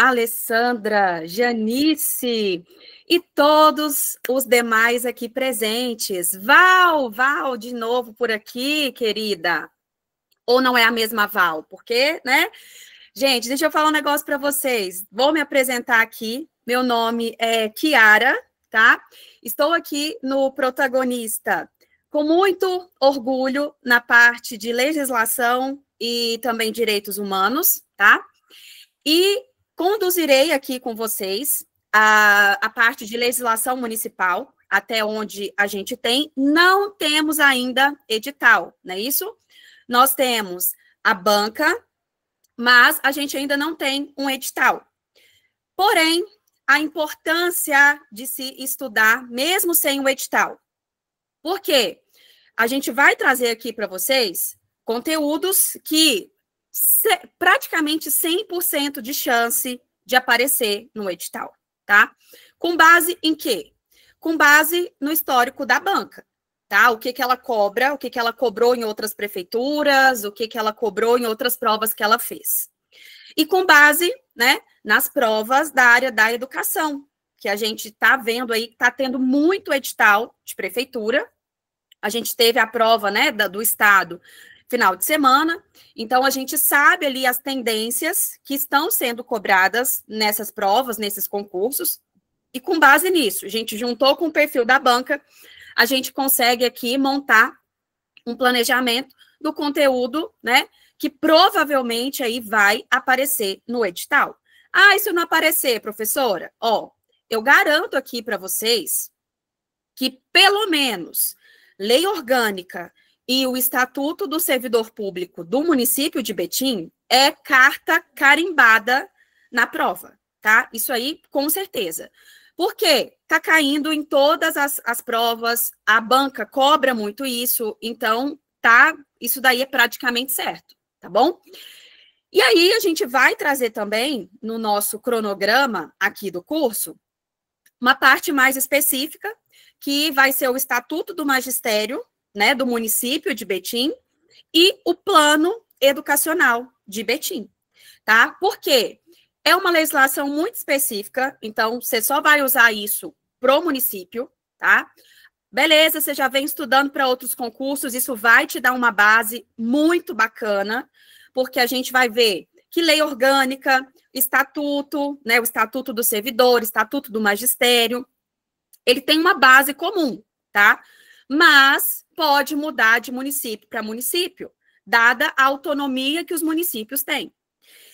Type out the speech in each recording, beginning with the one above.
Alessandra, Janice e todos os demais aqui presentes. Val, de novo por aqui, querida. Ou não é a mesma Val? Porque, né? Gente, deixa eu falar um negócio para vocês. Vou me apresentar aqui. Meu nome é Kiara, tá? Estou aqui no Protagonista com muito orgulho na parte de legislação e também direitos humanos, tá? E conduzirei aqui com vocês a parte de legislação municipal, até onde a gente tem. Não temos ainda edital, não é isso? Nós temos a banca, mas a gente ainda não tem um edital. Porém, a importância de se estudar, mesmo sem o edital. Por quê? A gente vai trazer aqui para vocês conteúdos que praticamente 100% de chance de aparecer no edital, tá? Com base em quê? Com base no histórico da banca, tá? O que ela cobra, o que ela cobrou em outras prefeituras, o que ela cobrou em outras provas que ela fez. E com base, né, nas provas da área da educação, que a gente está vendo aí que está tendo muito edital de prefeitura. A gente teve a prova, né, do estado final de semana, então a gente sabe ali as tendências que estão sendo cobradas nessas provas, nesses concursos, e com base nisso, a gente juntou com o perfil da banca, a gente consegue aqui montar um planejamento do conteúdo, né, que provavelmente aí vai aparecer no edital. Ah, e se não aparecer, professora? Ó, eu garanto aqui para vocês que pelo menos lei orgânica e o Estatuto do Servidor Público do município de Betim é carta carimbada na prova, tá? Isso aí, com certeza. Por quê? Tá caindo em todas as provas, a banca cobra muito isso, então, tá, isso daí é praticamente certo, tá bom? E aí, a gente vai trazer também, no nosso cronograma aqui do curso, uma parte mais específica, que vai ser o Estatuto do Magistério, né, do município de Betim, e o Plano Educacional de Betim, tá? Por quê? É uma legislação muito específica, então você só vai usar isso pro município, tá? Beleza, você já vem estudando para outros concursos, isso vai te dar uma base muito bacana, porque a gente vai ver que lei orgânica, estatuto, né, o Estatuto do Servidor, Estatuto do Magistério, ele tem uma base comum, tá? Mas pode mudar de município para município, dada a autonomia que os municípios têm.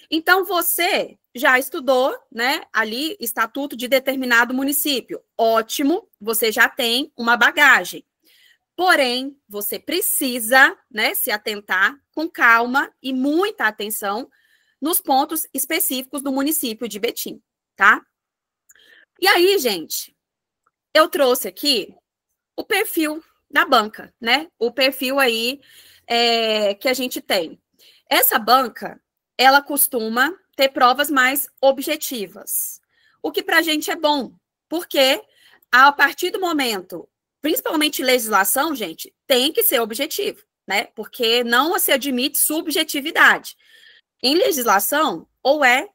Então, você já estudou, né, ali, estatuto de determinado município. Ótimo, você já tem uma bagagem. Porém, você precisa, né, se atentar com calma e muita atenção nos pontos específicos do município de Betim, tá? E aí, gente, eu trouxe aqui o perfil da banca, né? O perfil aí que a gente tem. Essa banca, ela costuma ter provas mais objetivas, o que para a gente é bom, porque a partir do momento, principalmente legislação, gente, tem que ser objetivo, né? Porque não se admite subjetividade. Em legislação, ou é,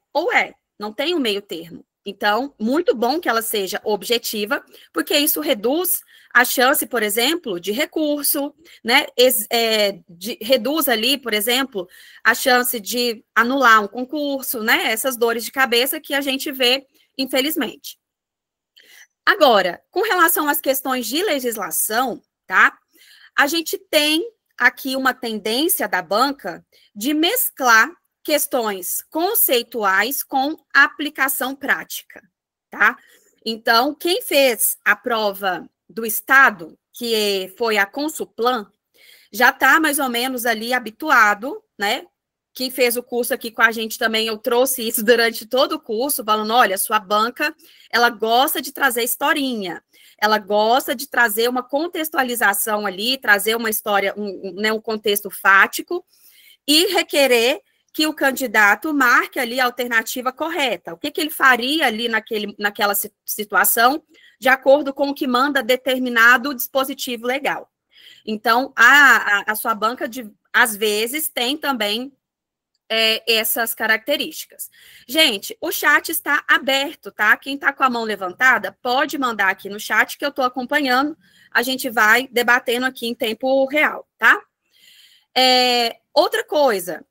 não tem um meio termo. Então, muito bom que ela seja objetiva, porque isso reduz a chance, por exemplo, de recurso, né? Reduz ali, por exemplo, a chance de anular um concurso, né? Essas dores de cabeça que a gente vê, infelizmente. Agora, com relação às questões de legislação, tá? A gente tem aqui uma tendência da banca de mesclar questões conceituais com aplicação prática, tá? Então, quem fez a prova do Estado, que foi a Consulplan, já está mais ou menos ali habituado, né? Quem fez o curso aqui com a gente também, eu trouxe isso durante todo o curso, falando, olha, sua banca, ela gosta de trazer historinha, ela gosta de trazer uma contextualização ali, trazer uma história, um contexto fático, e requerer que o candidato marque ali a alternativa correta. O que ele faria ali naquela situação, de acordo com o que manda determinado dispositivo legal. Então, a sua banca, às vezes, tem também essas características. Gente, o chat está aberto, tá? Quem está com a mão levantada, pode mandar aqui no chat que eu estou acompanhando. A gente vai debatendo aqui em tempo real, tá? Outra coisa.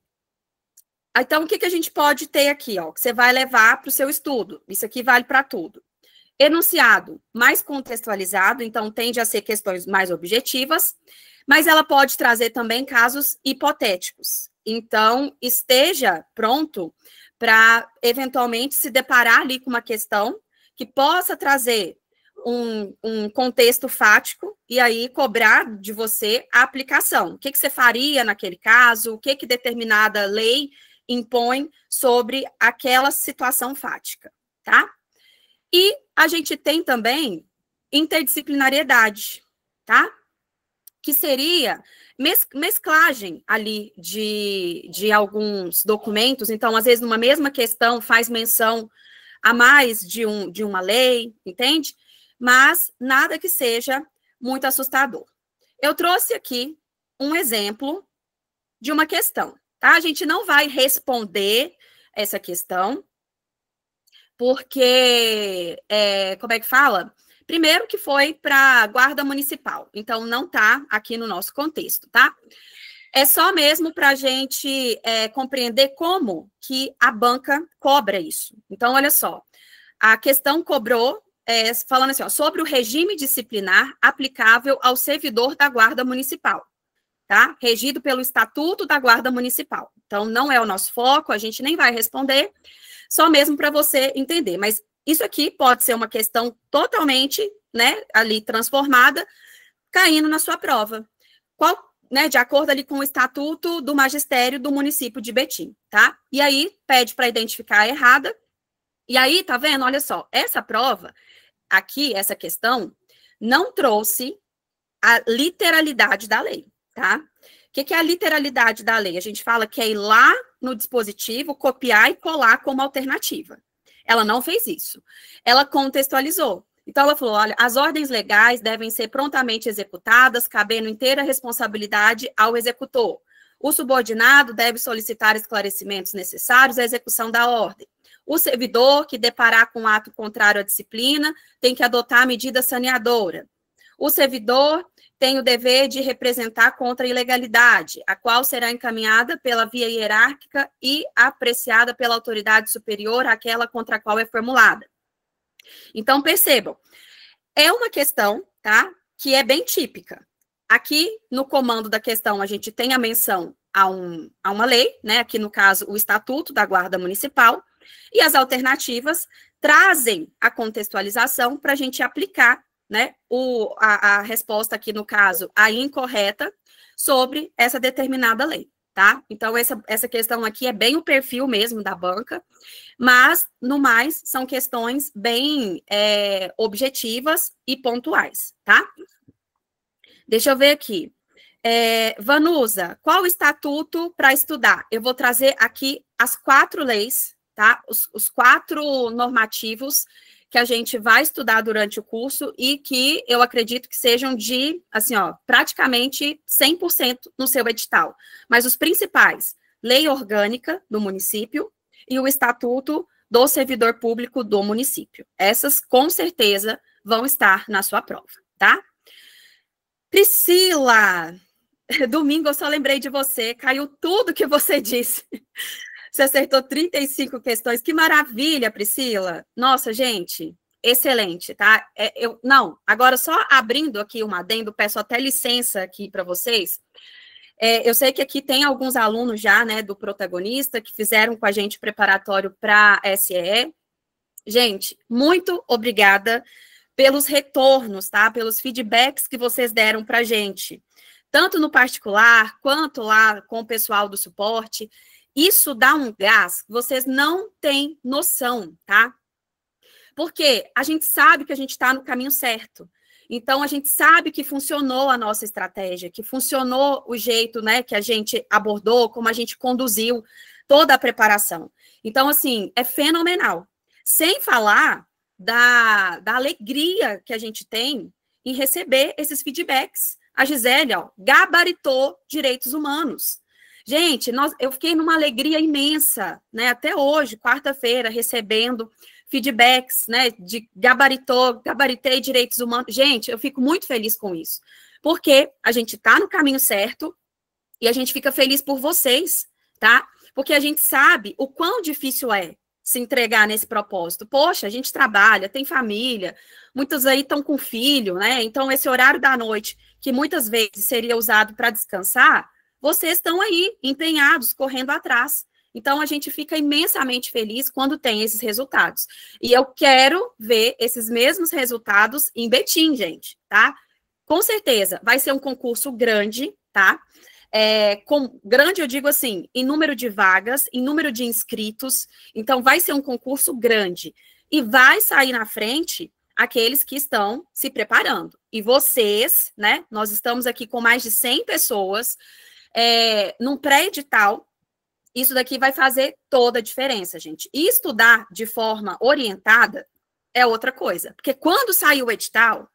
Então, o que a gente pode ter aqui, ó? Que você vai levar para o seu estudo. Isso aqui vale para tudo. Enunciado mais contextualizado, então tende a ser questões mais objetivas, mas ela pode trazer também casos hipotéticos. Então, esteja pronto para, eventualmente, se deparar ali com uma questão que possa trazer um contexto fático e aí cobrar de você a aplicação. O que você faria naquele caso? O que determinada lei impõe sobre aquela situação fática, tá? E a gente tem também interdisciplinariedade, tá? Que seria mesclagem ali de alguns documentos. Então, às vezes, numa mesma questão, faz menção a mais de uma lei, entende? Mas nada que seja muito assustador. Eu trouxe aqui um exemplo de uma questão, tá? A gente não vai responder essa questão, porque, como é que fala? Primeiro que foi para a Guarda Municipal, então não está aqui no nosso contexto, tá? É só mesmo para a gente compreender como que a banca cobra isso. Então, olha só, a questão cobrou, falando assim, ó, sobre o regime disciplinar aplicável ao servidor da Guarda Municipal, tá? Regido pelo Estatuto da Guarda Municipal. Então, não é o nosso foco, a gente nem vai responder, só mesmo para você entender, mas isso aqui pode ser uma questão totalmente, né, ali transformada, caindo na sua prova. Qual, né, de acordo ali com o Estatuto do Magistério do município de Betim, tá? E aí, pede para identificar a errada, e aí, tá vendo? Olha só, essa prova, aqui, essa questão, não trouxe a literalidade da lei, tá? O que é a literalidade da lei? A gente fala que é ir lá no dispositivo, copiar e colar como alternativa. Ela não fez isso. Ela contextualizou. Então, ela falou, olha, as ordens legais devem ser prontamente executadas, cabendo inteira responsabilidade ao executor. O subordinado deve solicitar esclarecimentos necessários à execução da ordem. O servidor que deparar com ato contrário à disciplina tem que adotar medida saneadora. O servidor tem o dever de representar contra a ilegalidade, a qual será encaminhada pela via hierárquica e apreciada pela autoridade superior àquela contra a qual é formulada. Então, percebam, é uma questão, tá, que é bem típica. Aqui, no comando da questão, a gente tem a menção a uma lei, né, aqui no caso, o Estatuto da Guarda Municipal, e as alternativas trazem a contextualização para a gente aplicar, né, a resposta aqui, no caso, a incorreta, sobre essa determinada lei, tá? Então, essa questão aqui é bem o perfil mesmo da banca, mas, no mais, são questões bem objetivas e pontuais, tá? Deixa eu ver aqui. Vanusa, qual o estatuto para estudar? Eu vou trazer aqui as 4 leis, tá? Os 4 normativos que a gente vai estudar durante o curso e que eu acredito que sejam de, assim, ó, praticamente 100% no seu edital. Mas os principais, lei orgânica do município e o estatuto do servidor público do município. Essas, com certeza, vão estar na sua prova, tá? Priscila, domingo eu só lembrei de você, caiu tudo que você disse. Você acertou 35 questões. Que maravilha, Priscila. Nossa, gente, excelente, tá? Agora só abrindo aqui um adendo, peço até licença aqui para vocês. Eu sei que aqui tem alguns alunos já, né, do protagonista, que fizeram com a gente preparatório para SEE. Gente, muito obrigada pelos retornos, tá? Pelos feedbacks que vocês deram para a gente, tanto no particular, quanto lá com o pessoal do suporte. Isso dá um gás que vocês não têm noção, tá? Porque a gente sabe que a gente está no caminho certo. Então, a gente sabe que funcionou a nossa estratégia, que funcionou o jeito, né, que a gente abordou, como a gente conduziu toda a preparação. Então, assim, é fenomenal. Sem falar da alegria que a gente tem em receber esses feedbacks. A Gisele, ó, gabaritou direitos humanos. Gente, eu fiquei numa alegria imensa, né? Até hoje, quarta-feira, recebendo feedbacks, né? De gabaritei direitos humanos. Gente, eu fico muito feliz com isso, porque a gente está no caminho certo e a gente fica feliz por vocês, tá? Porque a gente sabe o quão difícil é se entregar nesse propósito. Poxa, a gente trabalha, tem família, muitos aí estão com filho, né? Então, esse horário da noite, que muitas vezes seria usado para descansar, vocês estão aí, empenhados, correndo atrás. Então, a gente fica imensamente feliz quando tem esses resultados. E eu quero ver esses mesmos resultados em Betim, gente, tá? Com certeza, vai ser um concurso grande, tá? Grande, eu digo assim, em número de vagas, em número de inscritos. Então, vai ser um concurso grande. E vai sair na frente aqueles que estão se preparando. E vocês, né? Nós estamos aqui com mais de 100 pessoas, num pré-edital. Isso daqui vai fazer toda a diferença, gente. E estudar de forma orientada é outra coisa. Porque quando sair o edital,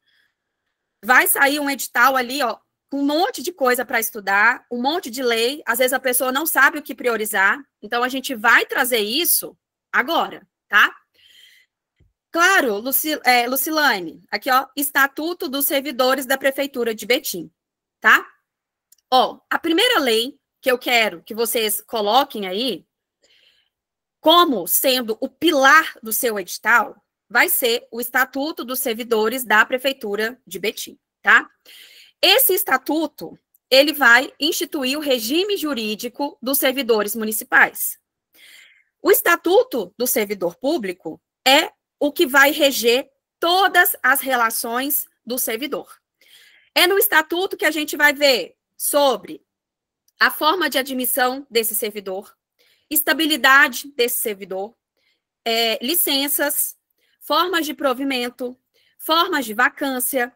vai sair um edital ali, ó, com um monte de coisa para estudar, um monte de lei, às vezes a pessoa não sabe o que priorizar, então a gente vai trazer isso agora, tá? Claro, Lucilane, aqui, ó, Estatuto dos Servidores da Prefeitura de Betim, tá? Ó, a primeira lei que eu quero que vocês coloquem aí, como sendo o pilar do seu edital, vai ser o Estatuto dos Servidores da Prefeitura de Betim, tá? Esse estatuto, ele vai instituir o regime jurídico dos servidores municipais. O Estatuto do Servidor Público é o que vai reger todas as relações do servidor. É no estatuto que a gente vai ver sobre a forma de admissão desse servidor, estabilidade desse servidor, licenças, formas de provimento, formas de vacância,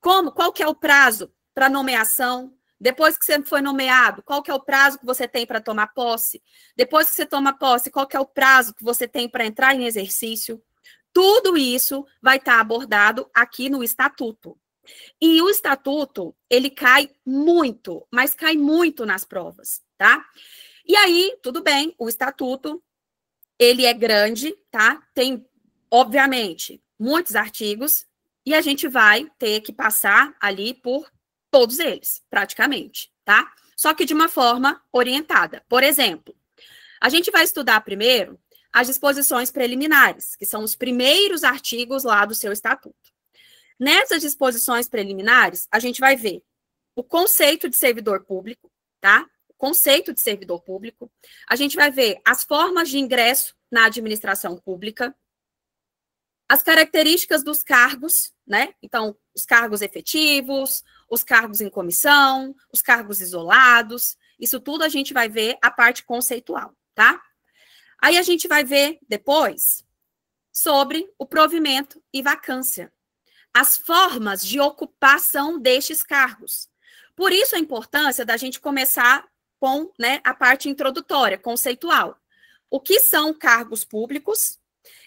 qual que é o prazo para nomeação? Depois que você foi nomeado, qual que é o prazo que você tem para tomar posse? Depois que você toma posse, qual que é o prazo que você tem para entrar em exercício? Tudo isso vai estar abordado aqui no estatuto. E o estatuto, ele cai muito, mas cai muito nas provas, tá? E aí, tudo bem, o estatuto, ele é grande, tá? Tem, obviamente, muitos artigos, e a gente vai ter que passar ali por todos eles, praticamente, tá? Só que de uma forma orientada. Por exemplo, a gente vai estudar primeiro as disposições preliminares, que são os primeiros artigos lá do seu estatuto. Nessas disposições preliminares, a gente vai ver o conceito de servidor público, tá? O conceito de servidor público. A gente vai ver as formas de ingresso na administração pública, as características dos cargos, né? Então, os cargos efetivos, os cargos em comissão, os cargos isolados, isso tudo a gente vai ver a parte conceitual, tá? Aí a gente vai ver depois sobre o provimento e vacância, as formas de ocupação destes cargos. Por isso a importância da gente começar com, né, a parte introdutória, conceitual. O que são cargos públicos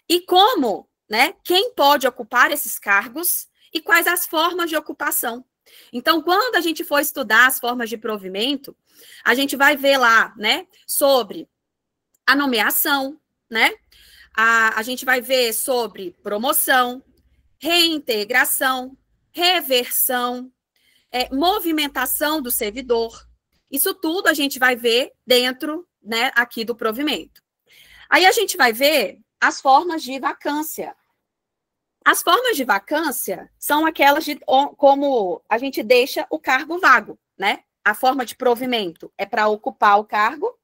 e como, né, quem pode ocupar esses cargos e quais as formas de ocupação. Então, quando a gente for estudar as formas de provimento, a gente vai ver lá, né, sobre a nomeação, né, a gente vai ver sobre promoção, reintegração, reversão, movimentação do servidor. Isso tudo a gente vai ver dentro, né, aqui do provimento. Aí a gente vai ver as formas de vacância. As formas de vacância são aquelas de como a gente deixa o cargo vago, né? A forma de provimento é para ocupar o cargo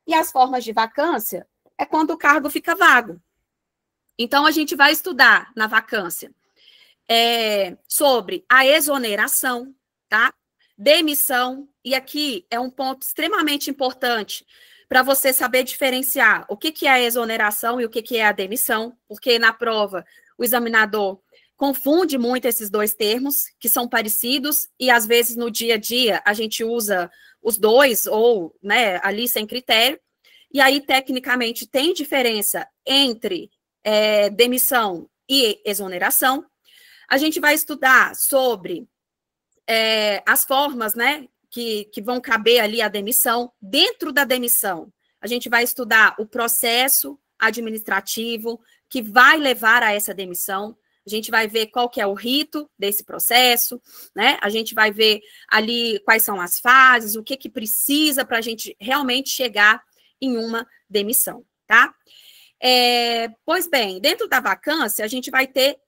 e as formas de vacância é quando o cargo fica vago. Então, a gente vai estudar na vacância sobre a exoneração, tá? Demissão, e aqui é um ponto extremamente importante para você saber diferenciar o que é a exoneração e o que é a demissão, porque na prova o examinador confunde muito esses dois termos, que são parecidos, e às vezes no dia a dia a gente usa os dois, ou, né, ali sem critério, e aí tecnicamente tem diferença entre demissão e exoneração. A gente vai estudar sobre as formas, né, que vão caber ali a demissão. Dentro da demissão, a gente vai estudar o processo administrativo que vai levar a essa demissão. A gente vai ver qual que é o rito desse processo, né? A gente vai ver ali quais são as fases, o que precisa para a gente realmente chegar em uma demissão, tá? Pois bem, dentro da vacância, a gente vai ter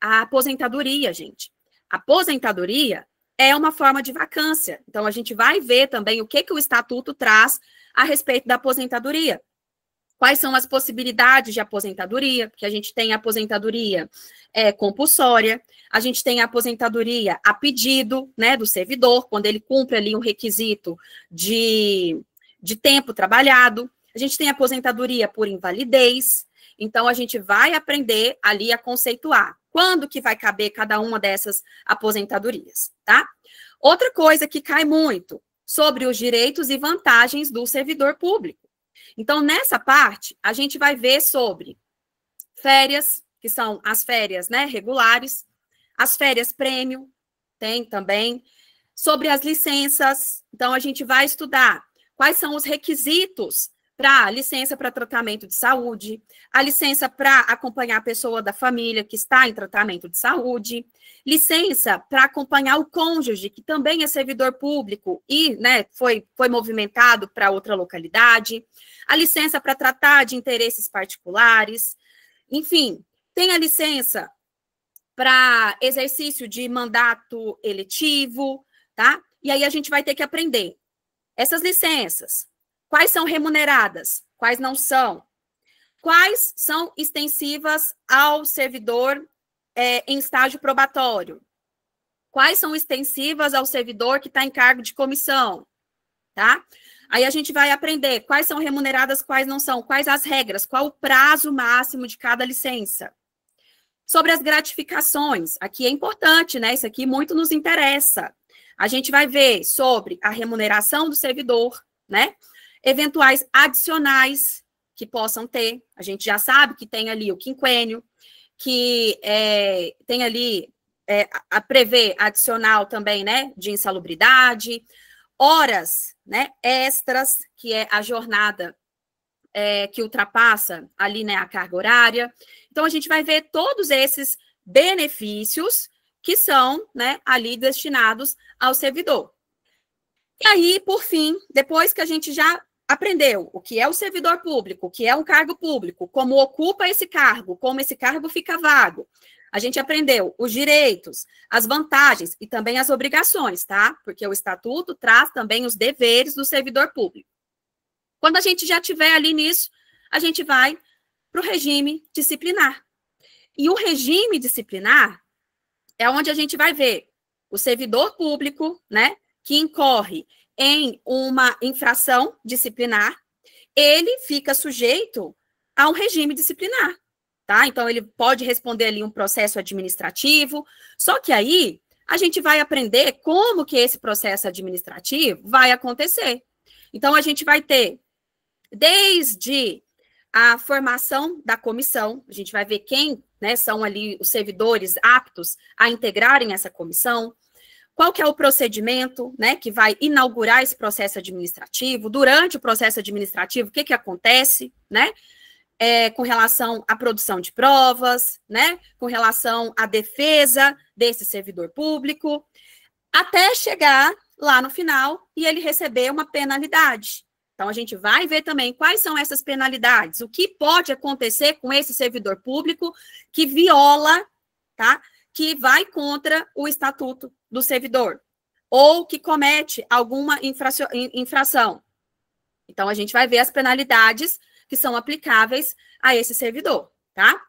a aposentadoria, gente. A aposentadoria é uma forma de vacância. Então, a gente vai ver também o que o Estatuto traz a respeito da aposentadoria. Quais são as possibilidades de aposentadoria? Porque a gente tem a aposentadoria compulsória, a gente tem a aposentadoria a pedido, né, do servidor, quando ele cumpre ali um requisito de tempo trabalhado. A gente tem a aposentadoria por invalidez. Então, a gente vai aprender ali a conceituar quando que vai caber cada uma dessas aposentadorias, tá? Outra coisa que cai muito sobre os direitos e vantagens do servidor público. Então, nessa parte, a gente vai ver sobre férias, que são as férias, né, regulares, as férias prêmio, tem também, sobre as licenças. Então, a gente vai estudar quais são os requisitos para licença para tratamento de saúde, a licença para acompanhar a pessoa da família que está em tratamento de saúde, licença para acompanhar o cônjuge, que também é servidor público e, né, foi movimentado para outra localidade, a licença para tratar de interesses particulares, enfim, tem a licença para exercício de mandato eletivo, tá? E aí a gente vai ter que aprender essas licenças. Quais são remuneradas? Quais não são? Quais são extensivas ao servidor em estágio probatório? Quais são extensivas ao servidor que está em cargo de comissão? Tá? Aí a gente vai aprender quais são remuneradas, quais não são, quais as regras, qual o prazo máximo de cada licença. Sobre as gratificações, aqui é importante, né? Isso aqui muito nos interessa. A gente vai ver sobre a remuneração do servidor, né? Eventuais adicionais que possam ter. A gente já sabe que tem ali o quinquênio, que tem ali a prever adicional também, né, de insalubridade, horas, né, extras, que é a jornada que ultrapassa ali, né, a carga horária. Então, a gente vai ver todos esses benefícios que são, né, ali destinados ao servidor. E aí, por fim, depois que a gente já aprendeu o que é o servidor público, o que é um cargo público, como ocupa esse cargo, como esse cargo fica vago, a gente aprendeu os direitos, as vantagens e também as obrigações, tá? Porque o Estatuto traz também os deveres do servidor público. Quando a gente já tiver ali nisso, a gente vai para o regime disciplinar. E o regime disciplinar é onde a gente vai ver o servidor público, né, que incorre em uma infração disciplinar, ele fica sujeito a um regime disciplinar, tá? Então, ele pode responder ali um processo administrativo, só que aí a gente vai aprender como que esse processo administrativo vai acontecer. Então, a gente vai ter desde a formação da comissão, a gente vai ver quem, né, são ali os servidores aptos a integrarem essa comissão, qual que é o procedimento, né, que vai inaugurar esse processo administrativo, durante o processo administrativo, o que acontece, né, com relação à produção de provas, né, com relação à defesa desse servidor público, até chegar lá no final e ele receber uma penalidade. Então, a gente vai ver também quais são essas penalidades, o que pode acontecer com esse servidor público que viola, tá, que vai contra o Estatuto do Servidor, ou que comete alguma infração. Então, a gente vai ver as penalidades que são aplicáveis a esse servidor, tá?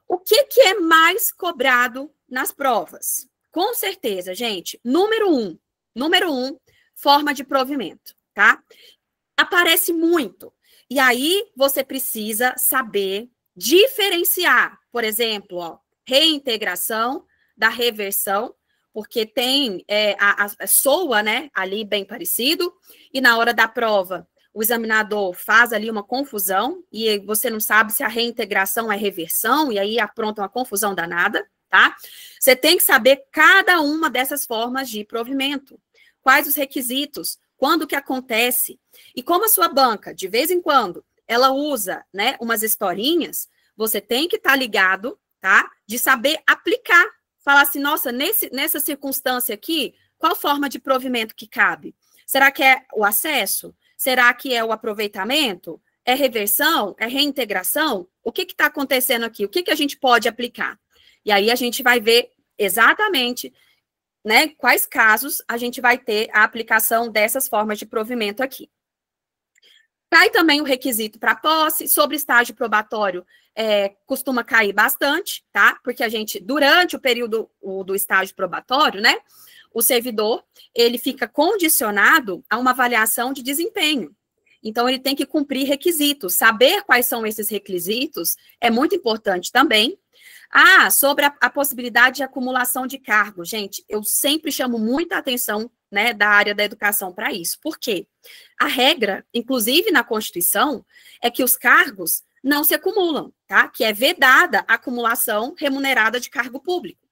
O que é mais cobrado nas provas? Com certeza, gente, número um, forma de provimento, tá? Aparece muito. E aí, você precisa saber diferenciar, por exemplo, ó, reintegração da reversão, porque tem a soa, né, ali bem parecido, e na hora da prova, o examinador faz ali uma confusão, e você não sabe se a reintegração é reversão, e aí apronta uma confusão danada, tá? Você tem que saber cada uma dessas formas de provimento. quais os requisitos, quando que acontece. E como a sua banca, de vez em quando, ela usa, né, umas historinhas, você tem que estar ligado, tá? De saber aplicar. Falar assim, nossa, nessa circunstância aqui, qual forma de provimento que cabe? Será que é o acesso? Será que é o aproveitamento? É reversão? É reintegração? O que está acontecendo aqui? O que a gente pode aplicar? E aí a gente vai ver exatamente, né, quais casos a gente vai ter a aplicação dessas formas de provimento aqui. Cai também o requisito para posse, sobre estágio probatório, costuma cair bastante, tá? Porque a gente, durante o período do estágio probatório, né, o servidor, ele fica condicionado a uma avaliação de desempenho. Então, ele tem que cumprir requisitos. Saber quais são esses requisitos é muito importante também. Sobre a possibilidade de acumulação de cargo. Gente, eu sempre chamo muita atenção, né, da área da educação para isso. Por quê? A regra, inclusive na Constituição, é que os cargos não se acumulam, tá? Que é vedada a acumulação remunerada de cargo público.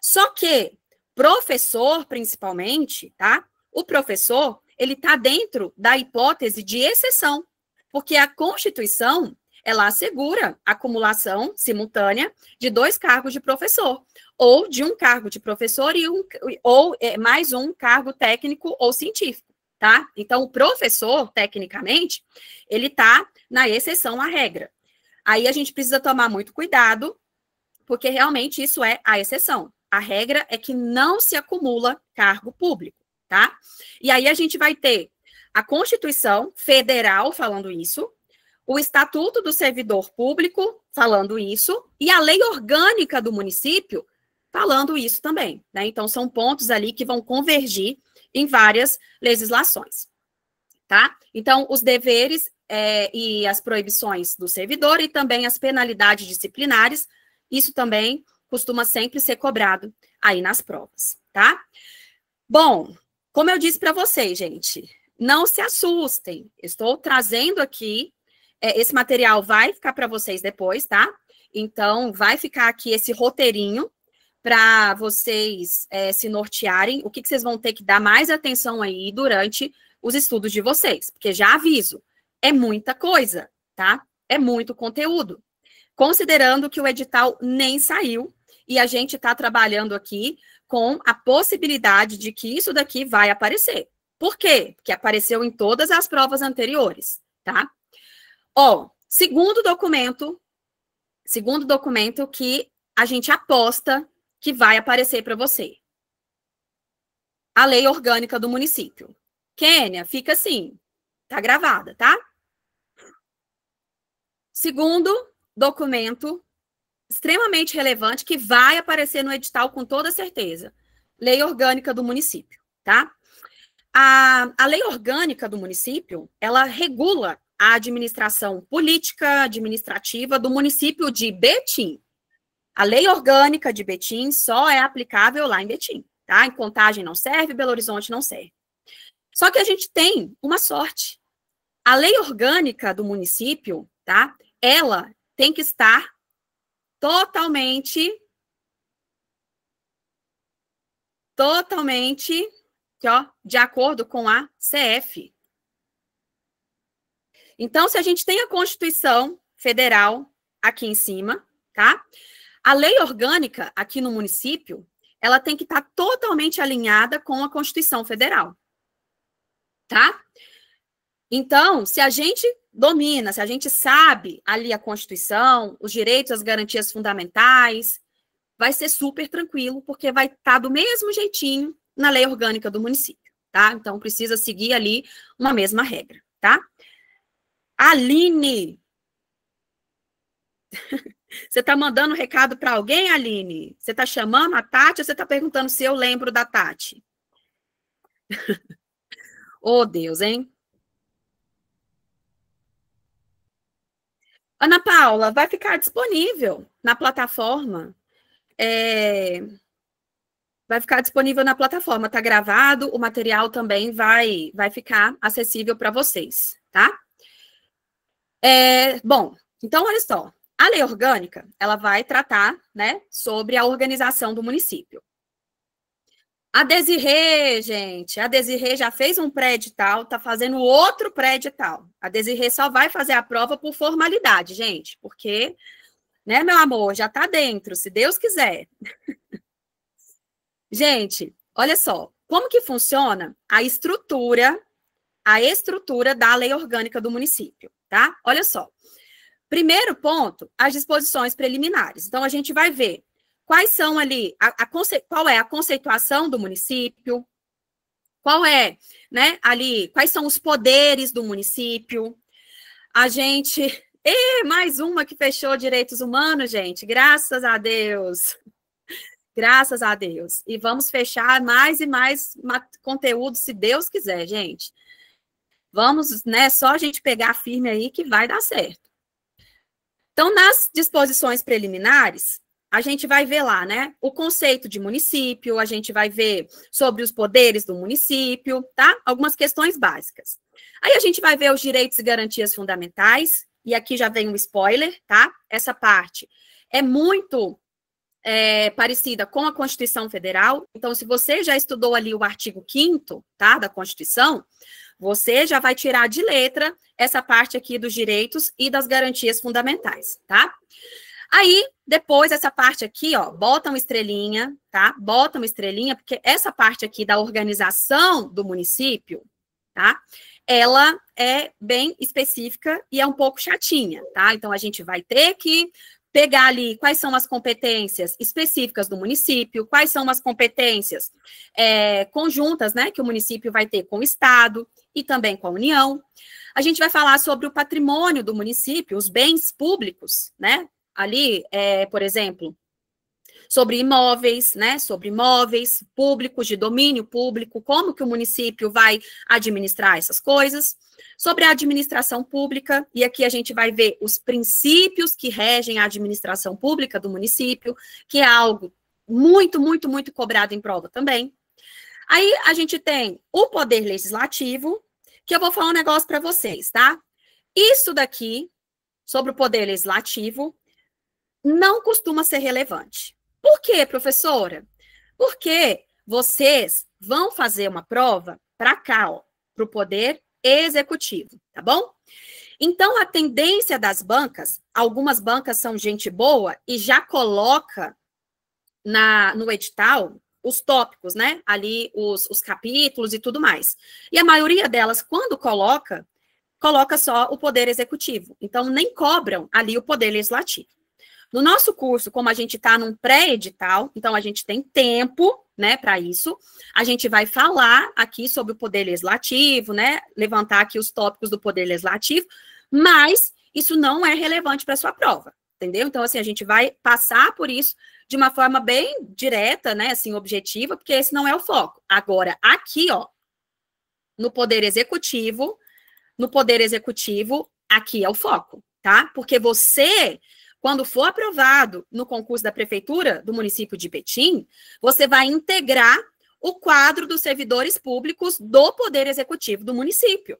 Só que professor, principalmente, tá? O professor, ele está dentro da hipótese de exceção, porque a Constituição, ela assegura a acumulação simultânea de 2 cargos de professor, ou de um cargo de professor ou mais um cargo técnico ou científico, tá? Então, o professor, tecnicamente, ele está na exceção à regra. Aí a gente precisa tomar muito cuidado, porque realmente isso é a exceção. A regra é que não se acumula cargo público, tá? E aí a gente vai ter a Constituição Federal falando isso, o Estatuto do Servidor Público falando isso, e a Lei Orgânica do Município falando isso também, né? Então, são pontos ali que vão convergir em várias legislações, tá? Então, os deveres e as proibições do servidor e também as penalidades disciplinares, isso também costuma sempre ser cobrado aí nas provas, tá? Bom, como eu disse para vocês, gente, não se assustem, estou trazendo aqui, esse material vai ficar para vocês depois, tá? Então, vai ficar aqui esse roteirinho para vocês se nortearem, o que vocês vão ter que dar mais atenção aí durante os estudos de vocês, porque já aviso, é muita coisa, tá? É muito conteúdo. Considerando que o edital nem saiu, e a gente está trabalhando aqui com a possibilidade de que isso daqui vai aparecer. Por quê? Porque apareceu em todas as provas anteriores, tá? Segundo documento que a gente aposta que vai aparecer para você. A Lei Orgânica do Município. Kênia, fica assim, tá gravada, tá? Segundo documento extremamente relevante que vai aparecer no edital com toda certeza. Lei Orgânica do Município, tá? A Lei Orgânica do Município, ela regula a administração política, administrativa do município de Betim. A Lei Orgânica de Betim só é aplicável lá em Betim, tá? Em Contagem não serve, Belo Horizonte não serve. Só que a gente tem uma sorte. A Lei Orgânica do Município, tá? Ela tem que estar totalmente, de acordo com a CF. Então, se a gente tem a Constituição Federal aqui em cima, tá? A lei orgânica aqui no município, ela tem que estar totalmente alinhada com a Constituição Federal, tá? Então, se a gente domina, se a gente sabe ali a Constituição, os direitos, as garantias fundamentais, vai ser super tranquilo, porque vai estar do mesmo jeitinho na lei orgânica do município, tá? Então, precisa seguir ali uma mesma regra, tá? Aline! Você está mandando recado para alguém, Aline? Você está chamando a Tati ou você está perguntando se eu lembro da Tati? Oh, Deus, hein? Ana Paula, vai ficar disponível na plataforma. Vai ficar disponível na plataforma, tá gravado, o material também vai ficar acessível para vocês, tá? Bom, então, olha só, a lei orgânica, ela vai tratar, né, sobre a organização do município. A Desirê, gente, a Desirê já fez um pré-edital, está fazendo outro pré-edital. A Desirê só vai fazer a prova por formalidade, gente, porque, né, meu amor, já está dentro, se Deus quiser. Gente, olha só, como que funciona a estrutura da lei orgânica do município, tá? Olha só. Primeiro ponto, as disposições preliminares. Então, a gente vai ver quais são ali, qual é a conceituação do município, qual é, né, ali, quais são os poderes do município. A gente... mais uma que fechou direitos humanos, gente, graças a Deus. Graças a Deus. E vamos fechar mais e mais conteúdo, se Deus quiser, gente. Vamos, né, só a gente pegar firme aí que vai dar certo. Então, nas disposições preliminares, a gente vai ver lá, né, o conceito de município, a gente vai ver sobre os poderes do município, tá? Algumas questões básicas. Aí a gente vai ver os direitos e garantias fundamentais, e aqui já vem um spoiler, tá? Essa parte é muito parecida com a Constituição Federal. Então, se você já estudou ali o artigo 5º, tá, da Constituição, você já vai tirar de letra essa parte aqui dos direitos e das garantias fundamentais, tá? Aí, depois, essa parte aqui, ó, bota uma estrelinha, tá? Bota uma estrelinha, porque essa parte aqui da organização do município, tá? Ela é bem específica e é um pouco chatinha, tá? Então, a gente vai ter que pegar ali quais são as competências específicas do município, quais são as competências conjuntas, né, que o município vai ter com o Estado e também com a União. A gente vai falar sobre o patrimônio do município, os bens públicos, né, ali, por exemplo, sobre imóveis, né, sobre imóveis públicos, de domínio público, como que o município vai administrar essas coisas, sobre a administração pública, e aqui a gente vai ver os princípios que regem a administração pública do município, que é algo muito, muito, muito cobrado em prova também. Aí a gente tem o poder legislativo, que eu vou falar um negócio para vocês, tá? Isso daqui, sobre o poder legislativo, não costuma ser relevante. Por quê, professora? Porque vocês vão fazer uma prova para cá, ó, para o poder executivo, tá bom? Então, a tendência das bancas, algumas bancas são gente boa e já coloca no edital os tópicos, né? Ali os capítulos e tudo mais. E a maioria delas, quando coloca só o poder executivo. Então, nem cobram ali o poder legislativo. No nosso curso, como a gente está num pré-edital, então a gente tem tempo, né, para isso, a gente vai falar aqui sobre o poder legislativo, né, levantar aqui os tópicos do poder legislativo, mas isso não é relevante para a sua prova, entendeu? Então, assim, a gente vai passar por isso de uma forma bem direta, né, assim, objetiva, porque esse não é o foco. Agora, aqui, ó, no poder executivo, aqui é o foco, tá? Porque você... Quando for aprovado no concurso da prefeitura do município de Betim, você vai integrar o quadro dos servidores públicos do Poder Executivo do município,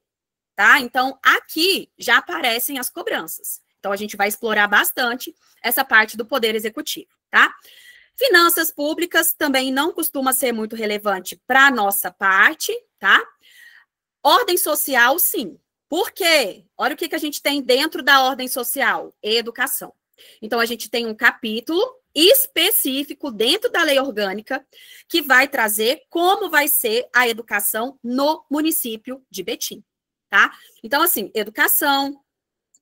tá? Então, aqui já aparecem as cobranças. Então, a gente vai explorar bastante essa parte do Poder Executivo, tá? Finanças públicas também não costuma ser muito relevante para a nossa parte, tá? Ordem social, sim. Por quê? Olha o que a gente tem dentro da ordem social: educação. Então, a gente tem um capítulo específico dentro da lei orgânica que vai trazer como vai ser a educação no município de Betim, tá? Então, assim, educação,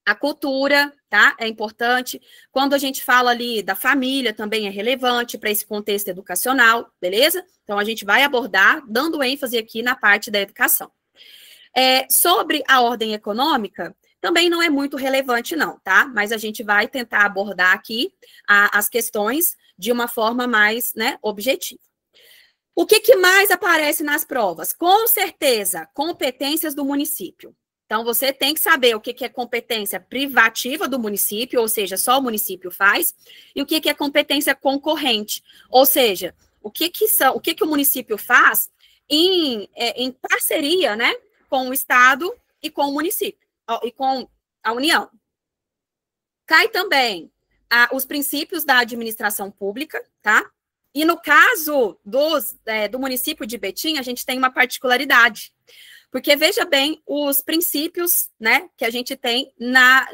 a cultura, tá? É importante. Quando a gente fala ali da família, também é relevante para esse contexto educacional, beleza? Então, a gente vai abordar, dando ênfase aqui na parte da educação. Sobre a ordem econômica, também não é muito relevante, não, tá? Mas a gente vai tentar abordar aqui as questões de uma forma mais, né, objetiva. O que mais aparece nas provas? Com certeza, competências do município. Então, você tem que saber o que é competência privativa do município, ou seja, só o município faz, e o que é competência concorrente, ou seja, o que o município faz em parceria, né, com o Estado e com o município, e com a União. Cai também os princípios da administração pública, tá? E no caso do município de Betim, a gente tem uma particularidade, porque veja bem os princípios, né, que a gente tem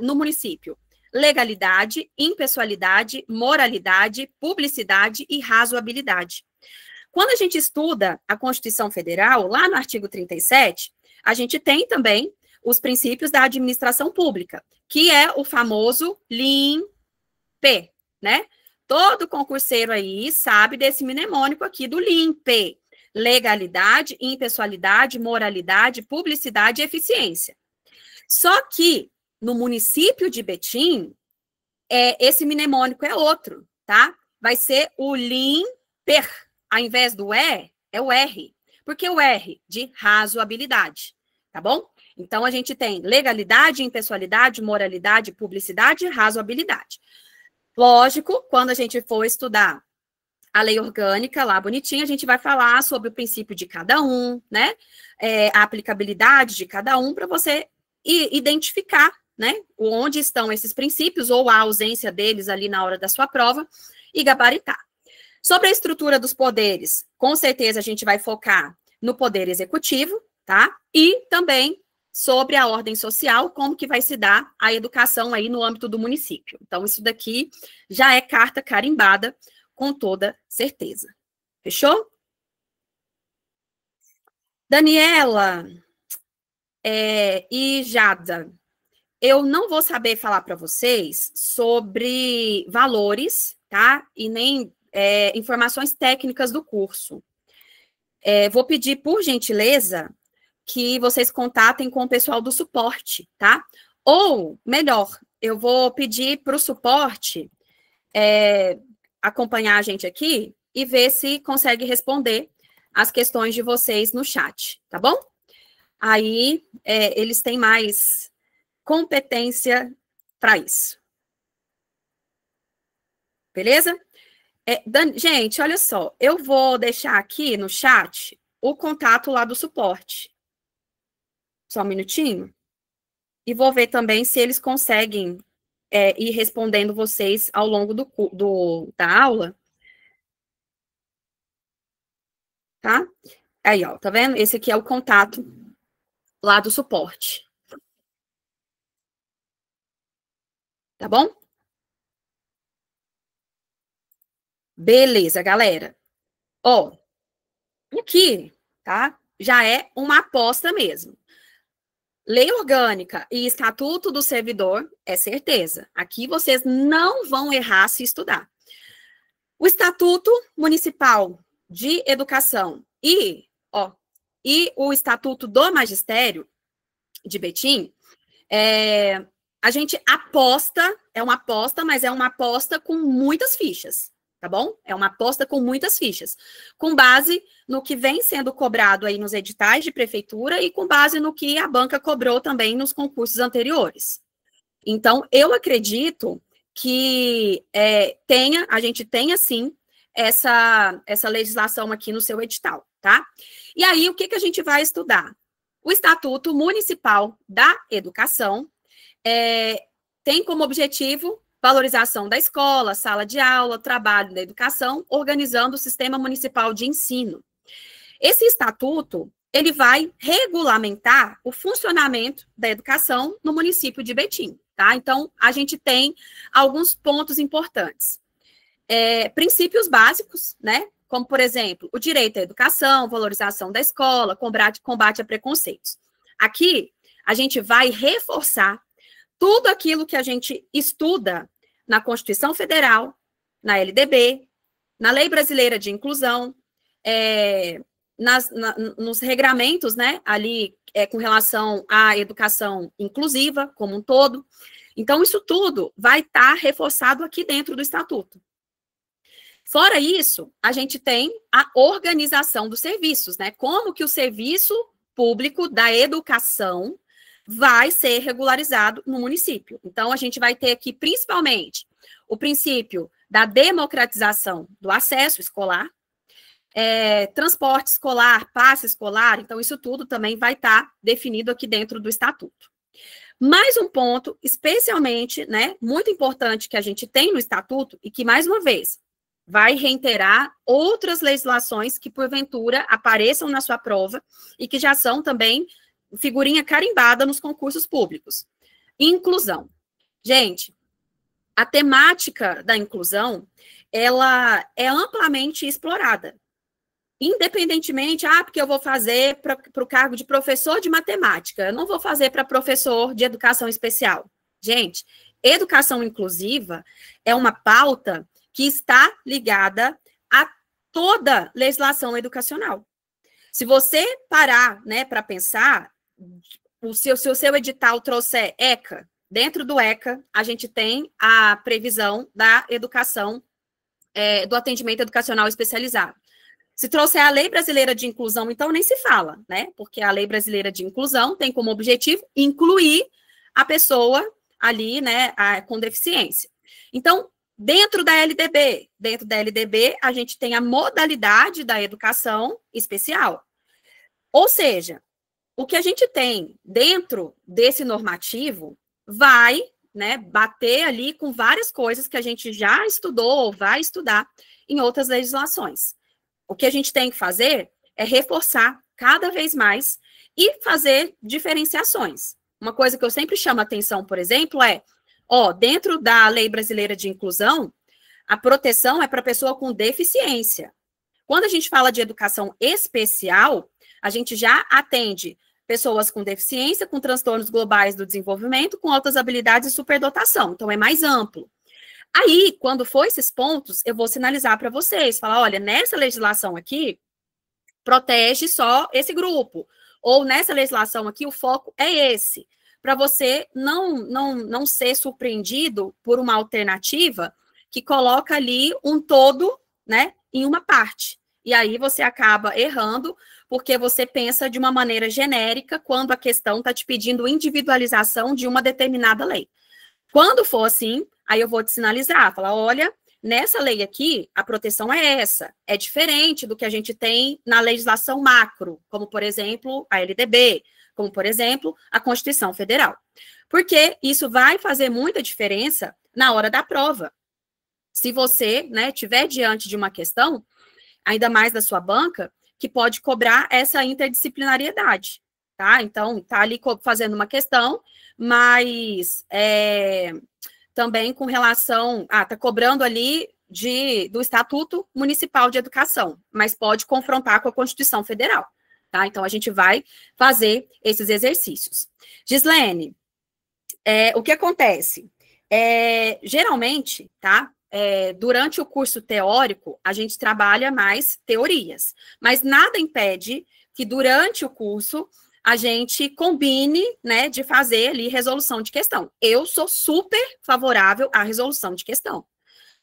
no município: legalidade, impessoalidade, moralidade, publicidade e razoabilidade. Quando a gente estuda a Constituição Federal, lá no artigo 37, a gente tem também os princípios da administração pública, que é o famoso LINP, né? Todo concurseiro aí sabe desse mnemônico aqui do LINP: legalidade, impessoalidade, moralidade, publicidade e eficiência. Só que no município de Betim, esse mnemônico é outro, tá? Vai ser o LINPER. Ao invés do E, é o R. Porque o R de razoabilidade, tá bom? Então, a gente tem legalidade, impessoalidade, moralidade, publicidade e razoabilidade. Lógico, quando a gente for estudar a lei orgânica, lá bonitinha, a gente vai falar sobre o princípio de cada um, né? A aplicabilidade de cada um, para você identificar, né? Onde estão esses princípios, ou a ausência deles ali na hora da sua prova, e gabaritar. Sobre a estrutura dos poderes, com certeza a gente vai focar no poder executivo, tá? E também sobre a ordem social, como que vai se dar a educação aí no âmbito do município. Então, isso daqui já é carta carimbada, com toda certeza. Fechou? Daniela e Jada, eu não vou saber falar para vocês sobre valores, tá? E nem informações técnicas do curso. Vou pedir, por gentileza, que vocês contatem com o pessoal do suporte, tá? Ou, melhor, eu vou pedir para o suporte acompanhar a gente aqui e ver se consegue responder as questões de vocês no chat, tá bom? Aí, eles têm mais competência para isso. Beleza? Gente, olha só, eu vou deixar aqui no chat o contato lá do suporte. Só um minutinho. E vou ver também se eles conseguem ir respondendo vocês ao longo da aula. Tá? Aí, ó, tá vendo? Esse aqui é o contato lá do suporte. Tá bom? Beleza, galera. Ó, aqui, tá? Já é uma aposta mesmo. Lei orgânica e estatuto do servidor é certeza. Aqui vocês não vão errar se estudar. O estatuto municipal de educação e o estatuto do magistério de Betim, a gente aposta, é uma aposta, mas é uma aposta com muitas fichas, tá bom? É uma aposta com muitas fichas, com base no que vem sendo cobrado aí nos editais de prefeitura e com base no que a banca cobrou também nos concursos anteriores. Então, eu acredito que a gente tenha, sim, essa legislação aqui no seu edital, tá? E aí, o que a gente vai estudar? O Estatuto Municipal da Educação tem como objetivo valorização da escola, sala de aula, trabalho da educação, organizando o sistema municipal de ensino. Esse estatuto, ele vai regulamentar o funcionamento da educação no município de Betim, tá? Então, a gente tem alguns pontos importantes. Princípios básicos, né? Como, por exemplo, o direito à educação, valorização da escola, combate a preconceitos. Aqui, a gente vai reforçar tudo aquilo que a gente estuda na Constituição Federal, na LDB, na Lei Brasileira de Inclusão, nos regramentos, né, ali com relação à educação inclusiva como um todo. Então, isso tudo vai estar reforçado aqui dentro do Estatuto. Fora isso, a gente tem a organização dos serviços, né? Como que o serviço público da educação vai ser regularizado no município. Então, a gente vai ter aqui, principalmente, o princípio da democratização do acesso escolar, transporte escolar, passe escolar, então isso tudo também vai estar definido aqui dentro do Estatuto. Mais um ponto, especialmente, né, muito importante que a gente tem no Estatuto, e que, mais uma vez, vai reiterar outras legislações que, porventura, apareçam na sua prova e que já são também figurinha carimbada nos concursos públicos. Inclusão. Gente, a temática da inclusão, ela é amplamente explorada. Independentemente, porque eu vou fazer para o cargo de professor de matemática, eu não vou fazer para professor de educação especial. Gente, educação inclusiva é uma pauta que está ligada a toda legislação educacional. Se você parar, né, para pensar, se o seu edital trouxer ECA, dentro do ECA, a gente tem a previsão da educação, do atendimento educacional especializado. Se trouxer a Lei Brasileira de Inclusão, então nem se fala, né? Porque a Lei Brasileira de Inclusão tem como objetivo incluir a pessoa ali, né, com deficiência. Então, dentro da LDB, a gente tem a modalidade da educação especial. Ou seja, o que a gente tem dentro desse normativo vai, né, bater ali com várias coisas que a gente já estudou ou vai estudar em outras legislações. O que a gente tem que fazer é reforçar cada vez mais e fazer diferenciações. Uma coisa que eu sempre chamo a atenção, por exemplo, dentro da Lei Brasileira de Inclusão, a proteção é para pessoa com deficiência. Quando a gente fala de educação especial, a gente já atende pessoas com deficiência, com transtornos globais do desenvolvimento, com altas habilidades e superdotação. Então, é mais amplo. Aí, quando for esses pontos, eu vou sinalizar para vocês, falar, olha, nessa legislação aqui, protege só esse grupo, ou nessa legislação aqui, o foco é esse, para você não ser surpreendido por uma alternativa que coloca ali um todo, né, em uma parte. E aí você acaba errando, porque você pensa de uma maneira genérica, quando a questão está te pedindo individualização de uma determinada lei. Quando for assim, aí eu vou te sinalizar, falar, olha, nessa lei aqui, a proteção é essa, é diferente do que a gente tem na legislação macro, como, por exemplo, a LDB, como, por exemplo, a Constituição Federal. Porque isso vai fazer muita diferença na hora da prova. Se você, né, tiver diante de uma questão, ainda mais da sua banca, que pode cobrar essa interdisciplinariedade, tá? Então, tá ali fazendo uma questão, mas também com relação, tá cobrando ali do Estatuto Municipal de Educação, mas pode confrontar com a Constituição Federal, tá? Então, a gente vai fazer esses exercícios. Gislene, o que acontece? Geralmente, tá? Durante o curso teórico, a gente trabalha mais teorias, mas nada impede que durante o curso a gente combine, né, de fazer ali resolução de questão. Eu sou super favorável à resolução de questão,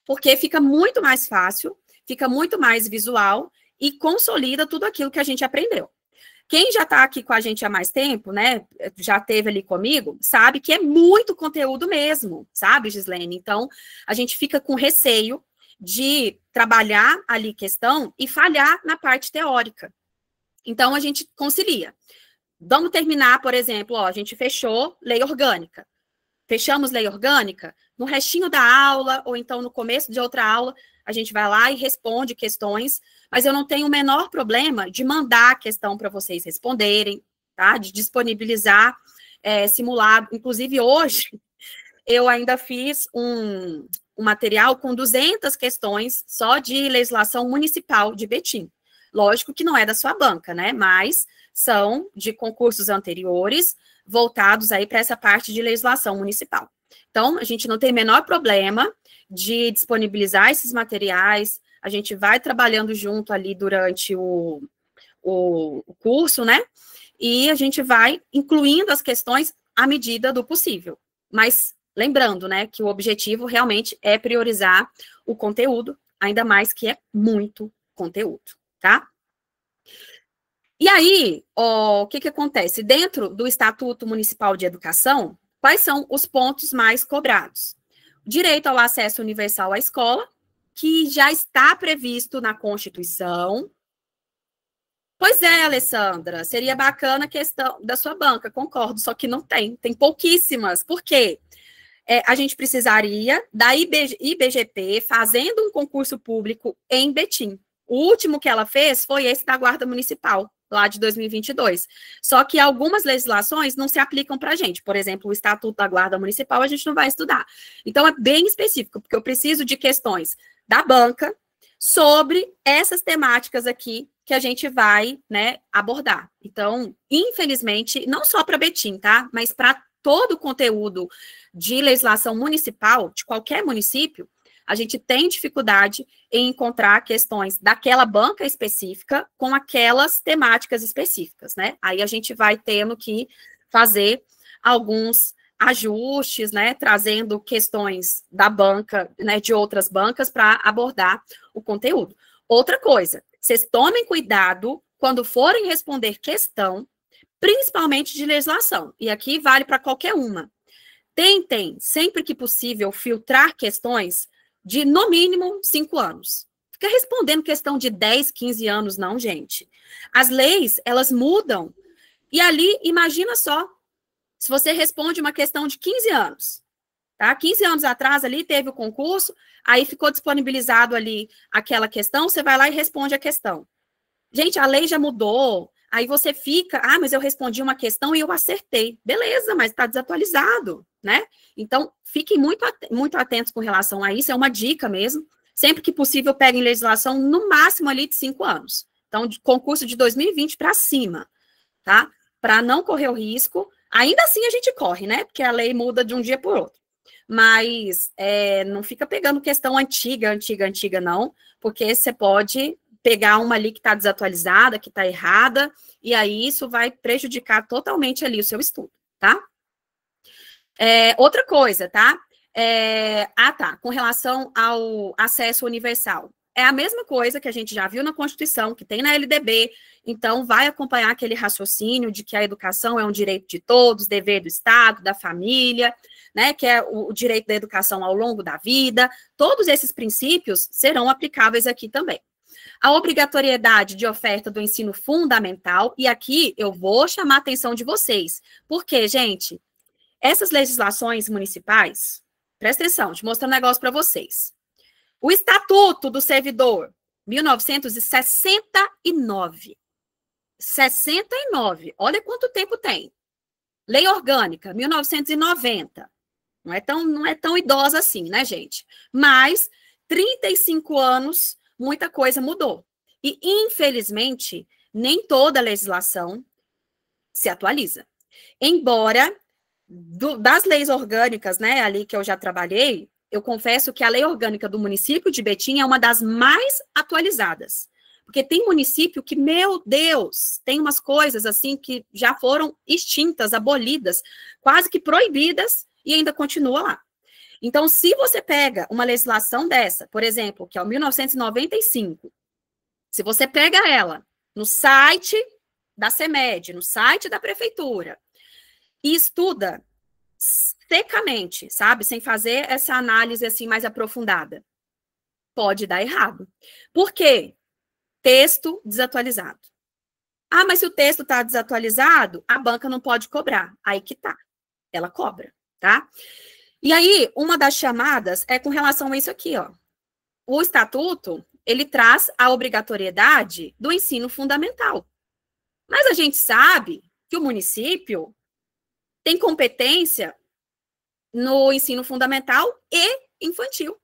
porque fica muito mais fácil, fica muito mais visual e consolida tudo aquilo que a gente aprendeu. Quem já está aqui com a gente há mais tempo, né, já esteve ali comigo, sabe que é muito conteúdo mesmo, sabe, Gislene? Então, a gente fica com receio de trabalhar ali questão e falhar na parte teórica. Então, a gente concilia. Vamos terminar, por exemplo, a gente fechou lei orgânica. Fechamos lei orgânica, no restinho da aula, ou então no começo de outra aula, a gente vai lá e responde questões, mas eu não tenho o menor problema de mandar a questão para vocês responderem, tá? De disponibilizar simulado. Inclusive, hoje, eu ainda fiz um material com 200 questões só de legislação municipal de Betim. Lógico que não é da sua banca, né? Mas são de concursos anteriores, voltados aí para essa parte de legislação municipal. Então, a gente não tem o menor problema de disponibilizar esses materiais, a gente vai trabalhando junto ali durante o curso, né? E a gente vai incluindo as questões à medida do possível. Mas lembrando, né, que o objetivo realmente é priorizar o conteúdo, ainda mais que é muito conteúdo, tá? E aí, o que acontece? Dentro do Estatuto Municipal de Educação, quais são os pontos mais cobrados? Direito ao acesso universal à escola, que já está previsto na Constituição. Pois é, Alessandra, seria bacana a questão da sua banca, concordo, só que não tem pouquíssimas. Por quê? a gente precisaria da IBGP fazendo um concurso público em Betim. O último que ela fez foi esse da Guarda Municipal, lá de 2022. Só que algumas legislações não se aplicam para a gente. Por exemplo, o Estatuto da Guarda Municipal a gente não vai estudar. Então, é bem específico, porque eu preciso de questões da banca sobre essas temáticas aqui que a gente vai, né, abordar. Então, infelizmente, não só para Betim, tá? Mas para todo o conteúdo de legislação municipal, de qualquer município, a gente tem dificuldade em encontrar questões daquela banca específica com aquelas temáticas específicas, né? Aí a gente vai tendo que fazer alguns ajustes, né? Trazendo questões da banca, né? De outras bancas para abordar o conteúdo. Outra coisa, vocês tomem cuidado quando forem responder questão, principalmente de legislação, e aqui vale para qualquer uma. Tentem, sempre que possível, filtrar questões de, no mínimo, 5 anos. Fica respondendo questão de 10, 15 anos, não, gente. As leis, elas mudam. E ali, imagina só, se você responde uma questão de 15 anos, tá? 15 anos atrás ali teve o concurso, aí ficou disponibilizado ali aquela questão, você vai lá e responde a questão. Gente, a lei já mudou, aí você fica, mas eu respondi uma questão e eu acertei. Beleza, mas está desatualizado, né? Então, fiquem muito atentos com relação a isso, é uma dica mesmo. Sempre que possível, peguem legislação no máximo ali de 5 anos. Então, de concurso de 2020 para cima, tá? Para não correr o risco. Ainda assim a gente corre, né? Porque a lei muda de um dia para o outro. Mas não fica pegando questão antiga, não, porque você pode pegar uma ali que está desatualizada, que está errada, e aí isso vai prejudicar totalmente ali o seu estudo, tá? Outra coisa, tá? Com relação ao acesso universal. É a mesma coisa que a gente já viu na Constituição, que tem na LDB, então vai acompanhar aquele raciocínio de que a educação é um direito de todos, dever do Estado, da família, né, que é o direito da educação ao longo da vida. Todos esses princípios serão aplicáveis aqui também. A obrigatoriedade de oferta do ensino fundamental, e aqui eu vou chamar a atenção de vocês, porque, gente, essas legislações municipais, presta atenção, deixa eu mostrar um negócio para vocês. O Estatuto do Servidor, 1969. 69, olha quanto tempo tem. Lei Orgânica, 1990. Não é tão idosa assim, né, gente? Mas 35 anos, muita coisa mudou. E, infelizmente, nem toda legislação se atualiza. Embora das leis orgânicas, né, ali que eu já trabalhei, eu confesso que a lei orgânica do município de Betim é uma das mais atualizadas. Porque tem município que, meu Deus, tem umas coisas assim que já foram extintas, abolidas, quase que proibidas, e ainda continua lá. Então, se você pega uma legislação dessa, por exemplo, que é o 1995, se você pega ela no site da CEMED, no site da prefeitura, e estuda secamente, sabe, sem fazer essa análise assim mais aprofundada, pode dar errado. Por quê? Texto desatualizado. Mas se o texto está desatualizado, a banca não pode cobrar. Aí que tá. Ela cobra, tá? E aí, uma das chamadas é com relação a isso aqui, ó. O estatuto, ele traz a obrigatoriedade do ensino fundamental. Mas a gente sabe que o município tem competência no ensino fundamental e infantil,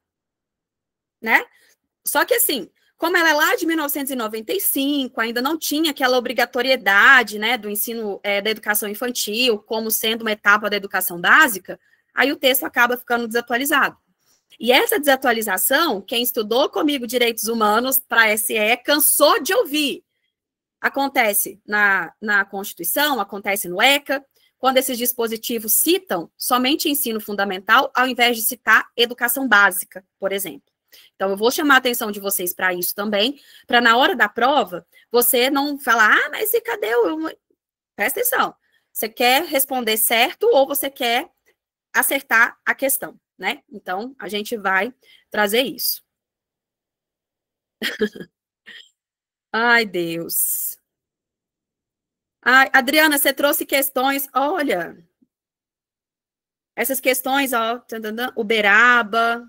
né? Só que assim, como ela é lá de 1995, ainda não tinha aquela obrigatoriedade, né, do ensino da educação infantil, como sendo uma etapa da educação básica, aí o texto acaba ficando desatualizado. E essa desatualização, quem estudou comigo direitos humanos para a SE cansou de ouvir. Acontece na Constituição, acontece no ECA, quando esses dispositivos citam somente ensino fundamental, ao invés de citar educação básica, por exemplo. Então, eu vou chamar a atenção de vocês para isso também, para na hora da prova, você não falar, mas e cadê o... Presta atenção. Você quer responder certo ou você quer acertar a questão, né? Então, a gente vai trazer isso. Ai, Deus. Ai, Adriana, você trouxe questões, olha... Essas questões, ó, Uberaba.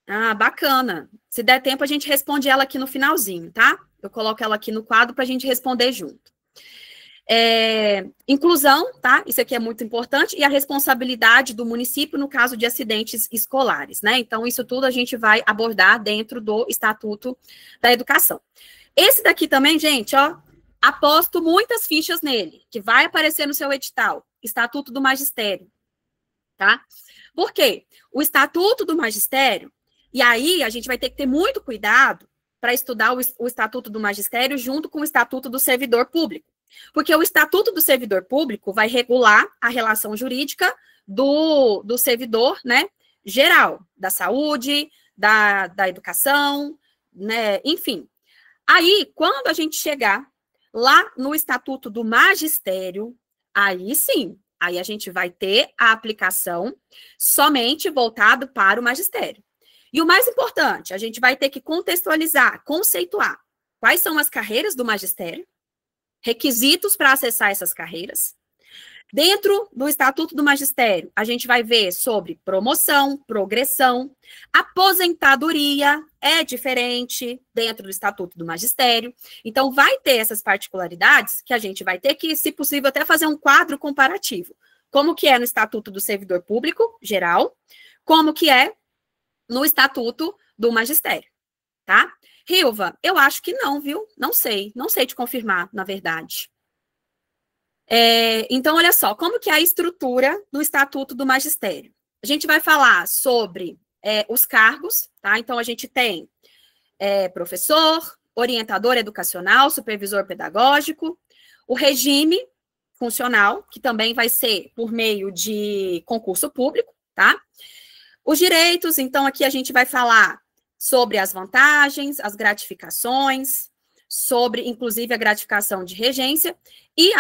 Ah, bacana. Se der tempo, a gente responde ela aqui no finalzinho, tá? Eu coloco ela aqui no quadro para a gente responder junto. Inclusão, tá? Isso aqui é muito importante, e a responsabilidade do município no caso de acidentes escolares, né? Então, isso tudo a gente vai abordar dentro do Estatuto da Educação. Esse daqui também, gente, ó, aposto muitas fichas nele, que vai aparecer no seu edital, Estatuto do Magistério, tá? Por quê? O Estatuto do Magistério, e aí a gente vai ter que ter muito cuidado para estudar o Estatuto do Magistério junto com o Estatuto do Servidor Público. Porque o Estatuto do Servidor Público vai regular a relação jurídica do servidor, né, geral, da saúde, da educação, né, enfim. Aí, quando a gente chegar lá no Estatuto do Magistério, aí sim, aí a gente vai ter a aplicação somente voltado para o magistério. E o mais importante, a gente vai ter que contextualizar, conceituar quais são as carreiras do magistério, requisitos para acessar essas carreiras. Dentro do Estatuto do Magistério, a gente vai ver sobre promoção, progressão, aposentadoria é diferente dentro do Estatuto do Magistério. Então, vai ter essas particularidades que a gente vai ter que, se possível, até fazer um quadro comparativo. Como que é no Estatuto do Servidor Público, geral, como que é no Estatuto do Magistério, tá? Rilva, eu acho que não, viu? Não sei te confirmar, na verdade. Então, olha só, como que é a estrutura do Estatuto do Magistério? A gente vai falar sobre os cargos, tá? Então, a gente tem professor, orientador educacional, supervisor pedagógico, o regime funcional, que também vai ser por meio de concurso público, tá? Os direitos, então, aqui a gente vai falar sobre as vantagens, as gratificações, sobre, inclusive, a gratificação de regência, e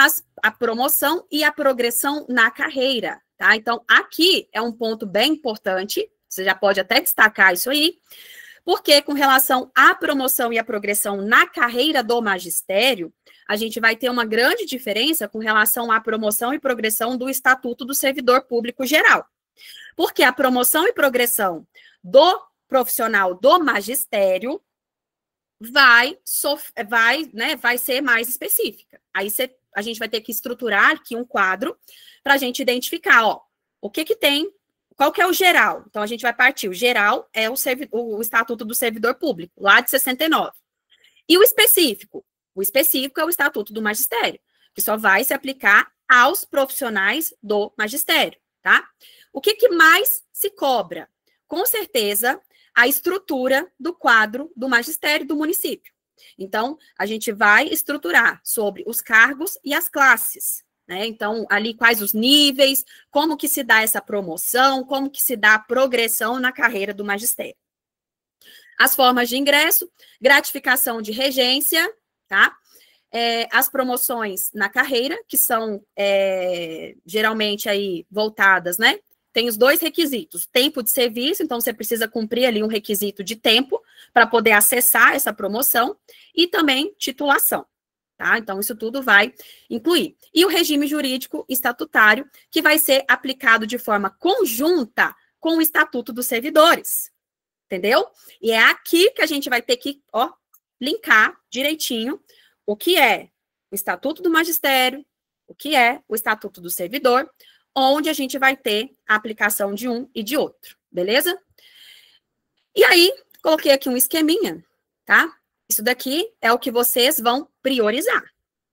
a promoção e a progressão na carreira, tá? Então, aqui é um ponto bem importante, você já pode até destacar isso aí, porque com relação à promoção e à progressão na carreira do magistério, a gente vai ter uma grande diferença com relação à promoção e progressão do Estatuto do Servidor Público Geral. Porque a promoção e progressão do profissional do magistério vai ser mais específica. Aí a gente vai ter que estruturar aqui um quadro para a gente identificar, ó, o que tem, qual que é o geral. Então, a gente vai partir, o geral é o Estatuto do Servidor Público, lá de 69. E o específico? O específico é o Estatuto do Magistério, que só vai se aplicar aos profissionais do magistério, tá? O que mais se cobra? Com certeza, a estrutura do quadro do magistério do município. Então, a gente vai estruturar sobre os cargos e as classes, né? Então, ali quais os níveis, como que se dá essa promoção, como que se dá a progressão na carreira do magistério. As formas de ingresso, gratificação de regência, tá? As promoções na carreira, que são geralmente aí voltadas, né? Tem os dois requisitos, tempo de serviço, então você precisa cumprir ali um requisito de tempo para poder acessar essa promoção, e também titulação, tá? Então, isso tudo vai incluir. E o regime jurídico estatutário, que vai ser aplicado de forma conjunta com o Estatuto dos Servidores, entendeu? E é aqui que a gente vai ter que, ó, linkar direitinho o que é o Estatuto do Magistério, o que é o Estatuto do Servidor, onde a gente vai ter a aplicação de um e de outro, beleza? E aí, coloquei aqui um esqueminha, tá? Isso daqui é o que vocês vão priorizar.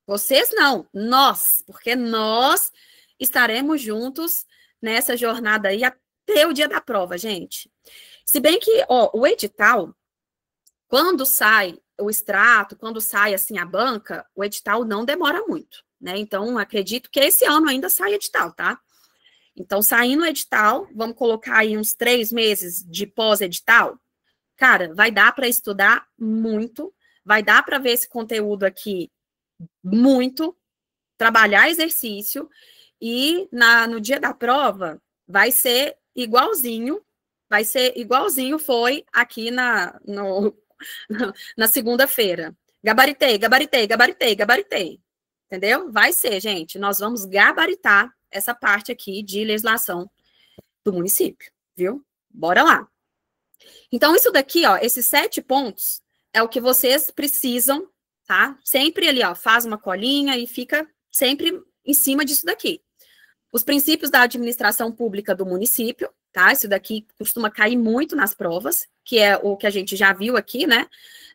Vocês não, nós, porque nós estaremos juntos nessa jornada aí até o dia da prova, gente. Se bem que, ó, o edital, quando sai o extrato, quando sai, assim, a banca, o edital não demora muito, né? Então, acredito que esse ano ainda sai edital, tá? Então, saindo o edital, vamos colocar aí uns 3 meses de pós-edital, cara, vai dar para estudar muito, vai dar para ver esse conteúdo aqui muito, trabalhar exercício, e no dia da prova vai ser igualzinho foi aqui na segunda-feira. Gabaritei, entendeu? Vai ser, gente, nós vamos gabaritar essa parte aqui de legislação do município, viu? Bora lá. Então, isso daqui, ó, esses 7 pontos é o que vocês precisam, tá? Sempre ali, ó, faz uma colinha e fica sempre em cima disso daqui. Os princípios da administração pública do município, tá? Isso daqui costuma cair muito nas provas, que é o que a gente já viu aqui, né?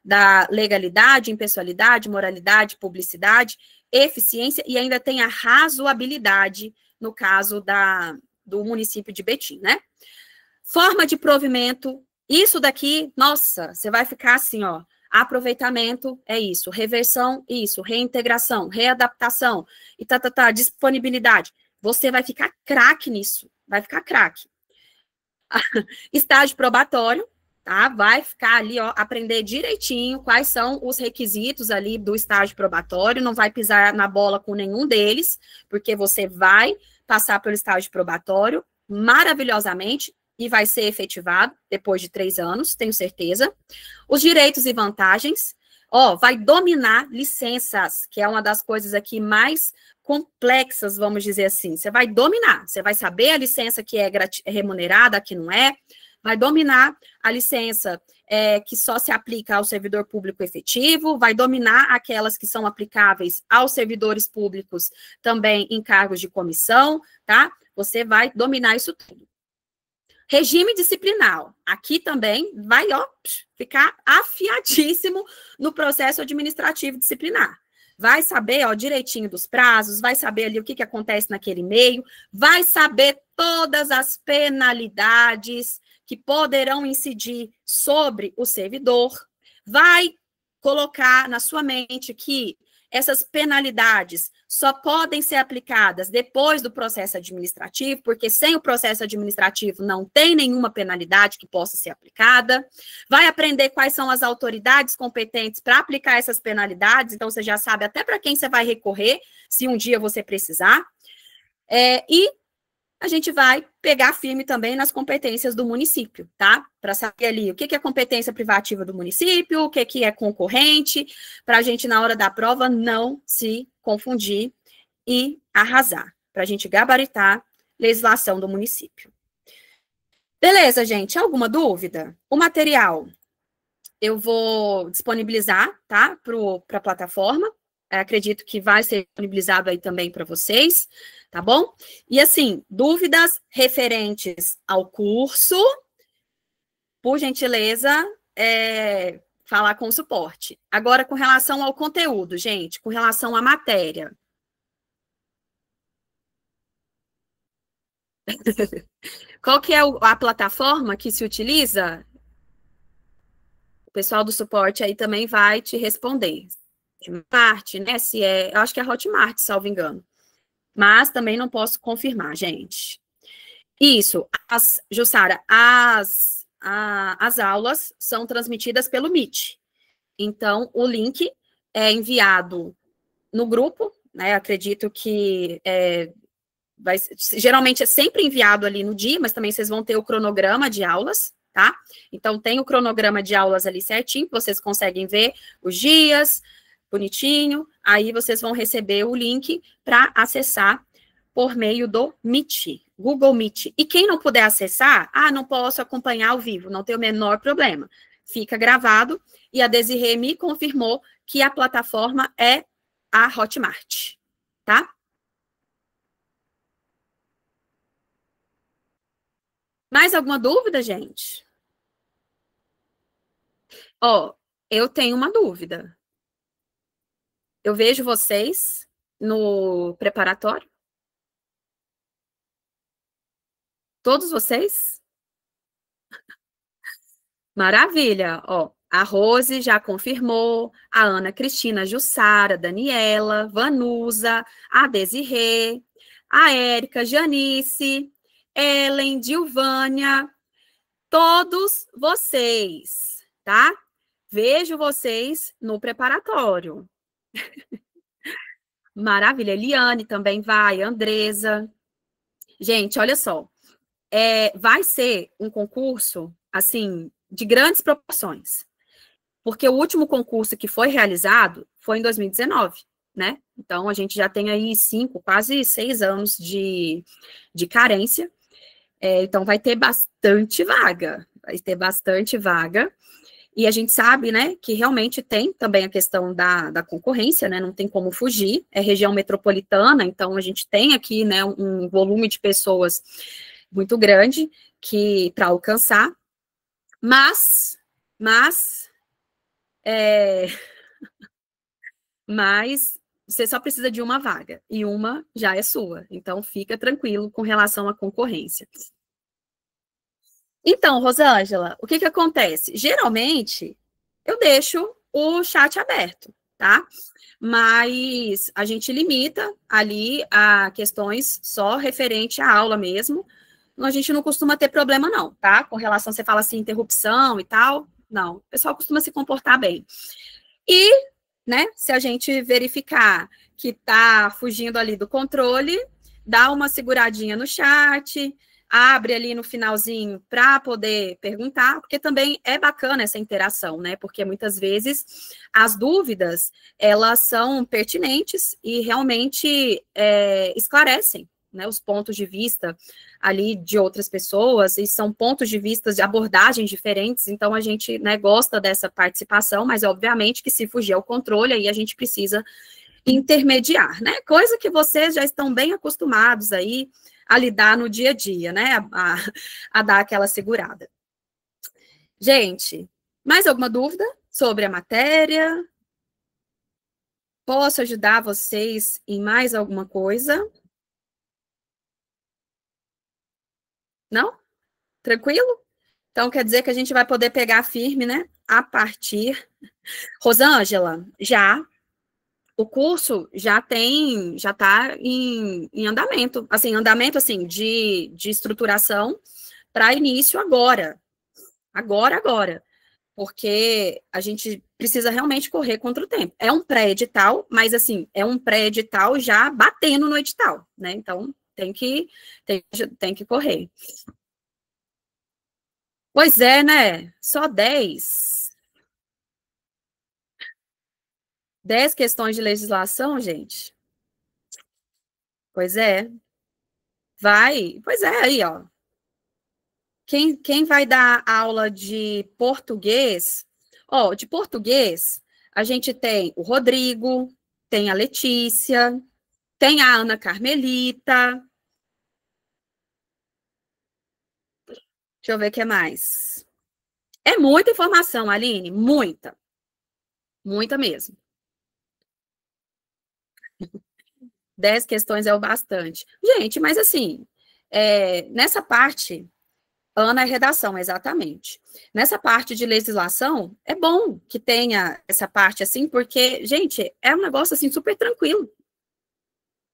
Da legalidade, impessoalidade, moralidade, publicidade, eficiência e ainda tem a razoabilidade no caso do município de Betim, né? Forma de provimento, isso daqui, nossa, você vai ficar assim, ó, aproveitamento é isso, reversão, isso, reintegração, readaptação, e disponibilidade. Você vai ficar craque nisso, vai ficar craque. Estágio probatório, tá? Vai ficar ali, ó, aprender direitinho quais são os requisitos ali do estágio probatório, não vai pisar na bola com nenhum deles, porque você vai passar pelo estágio probatório maravilhosamente e vai ser efetivado depois de 3 anos, tenho certeza. Os direitos e vantagens, ó, vai dominar licenças, que é uma das coisas aqui mais complexas, vamos dizer assim. Você vai dominar, você vai saber a licença que é remunerada, a que não é, vai dominar a licença que só se aplica ao servidor público efetivo, vai dominar aquelas que são aplicáveis aos servidores públicos também em cargos de comissão, tá? Você vai dominar isso tudo. Regime disciplinar, aqui também vai, ó, ficar afiadíssimo no processo administrativo disciplinar. Vai saber, ó, direitinho dos prazos, vai saber ali o que acontece naquele meio, vai saber todas as penalidades que poderão incidir sobre o servidor, vai colocar na sua mente que essas penalidades só podem ser aplicadas depois do processo administrativo, porque sem o processo administrativo não tem nenhuma penalidade que possa ser aplicada. Vai aprender quais são as autoridades competentes para aplicar essas penalidades, então você já sabe até para quem você vai recorrer, se um dia você precisar. E a gente vai pegar firme também nas competências do município, tá? Para saber ali o que é competência privativa do município, o que é concorrente, para a gente, na hora da prova, não se confundir e arrasar, para a gente gabaritar legislação do município. Beleza, gente? Alguma dúvida? O material eu vou disponibilizar, tá? Para a plataforma. Acredito que vai ser disponibilizado aí também para vocês, tá bom? E assim, dúvidas referentes ao curso, por gentileza, falar com o suporte. Agora, com relação ao conteúdo, gente, com relação à matéria. Qual que é a plataforma que se utiliza? O pessoal do suporte aí também vai te responder. Hotmart, né? Eu acho que é Hotmart, salvo engano. Mas também não posso confirmar, gente. Isso, Jussara, as aulas são transmitidas pelo Meet. Então, o link é enviado no grupo, né? Acredito que geralmente é sempre enviado ali no dia, mas também vocês vão ter o cronograma de aulas, tá? Então, tem o cronograma de aulas ali certinho, vocês conseguem ver os dias, bonitinho, aí vocês vão receber o link para acessar por meio do Meet, Google Meet. E quem não puder acessar, não posso acompanhar ao vivo, não tem o menor problema. Fica gravado, e a Desirê me confirmou que a plataforma é a Hotmart, tá? Mais alguma dúvida, gente? Ó, eu tenho uma dúvida. Eu vejo vocês no preparatório? Todos vocês? Maravilha, ó. A Rose já confirmou, a Ana Cristina, Jussara, Daniela, Vanusa, a Desirê, a Érica, Janice, Ellen, Dilvânia, todos vocês, tá? Vejo vocês no preparatório. Maravilha, Eliane também vai, Andresa. Gente, olha só, vai ser um concurso, assim, de grandes proporções, porque o último concurso que foi realizado foi em 2019. né? Então, a gente já tem aí 5, quase 6 anos de carência. Então, vai ter bastante vaga. Vai ter bastante vaga. E a gente sabe, né, que realmente tem também a questão da concorrência, né, não tem como fugir, é região metropolitana, então a gente tem aqui, né, um volume de pessoas muito grande que para alcançar, mas, é, mas você só precisa de uma vaga, e uma já é sua, então fica tranquilo com relação à concorrência. Então, Rosângela, o que que acontece? Geralmente, eu deixo o chat aberto, tá? Mas a gente limita ali a questões só referente à aula mesmo. A gente não costuma ter problema, não, tá? Com relação, você fala assim, interrupção e tal. Não, o pessoal costuma se comportar bem. E, né, se a gente verificar que tá fugindo ali do controle, dá uma seguradinha no chat, abre ali no finalzinho para poder perguntar, porque também é bacana essa interação, né? Porque muitas vezes as dúvidas, elas são pertinentes e realmente esclarecem, né, os pontos de vista ali de outras pessoas, e são pontos de vista de abordagens diferentes, então a gente, né, gosta dessa participação, mas obviamente que se fugir ao controle, aí a gente precisa intermediar, né, coisa que vocês já estão bem acostumados aí a lidar no dia a dia, né, a dar aquela segurada. Gente, mais alguma dúvida sobre a matéria? Posso ajudar vocês em mais alguma coisa? Não? Tranquilo? Então, quer dizer que a gente vai poder pegar firme, né? A partir. Rosângela, já. O curso já está em andamento. Assim, andamento, assim, de estruturação para início agora. Agora. Porque a gente precisa realmente correr contra o tempo. É um pré-edital, mas, assim, é um pré-edital já batendo no edital, né? Então, tem que correr. Pois é, né? Só 10. 10 questões de legislação, gente. Pois é. Vai. Pois é, aí, ó. Quem vai dar aula de português? Ó, de português, a gente tem o Rodrigo, tem a Letícia, tem a Ana Carmelita. Deixa eu ver o que mais. É muita informação, Aline, muita. Muita mesmo. 10 questões é o bastante. Gente, mas assim, nessa parte, Ana é redação, exatamente. Nessa parte de legislação, é bom que tenha essa parte assim, porque, gente, é um negócio assim super tranquilo.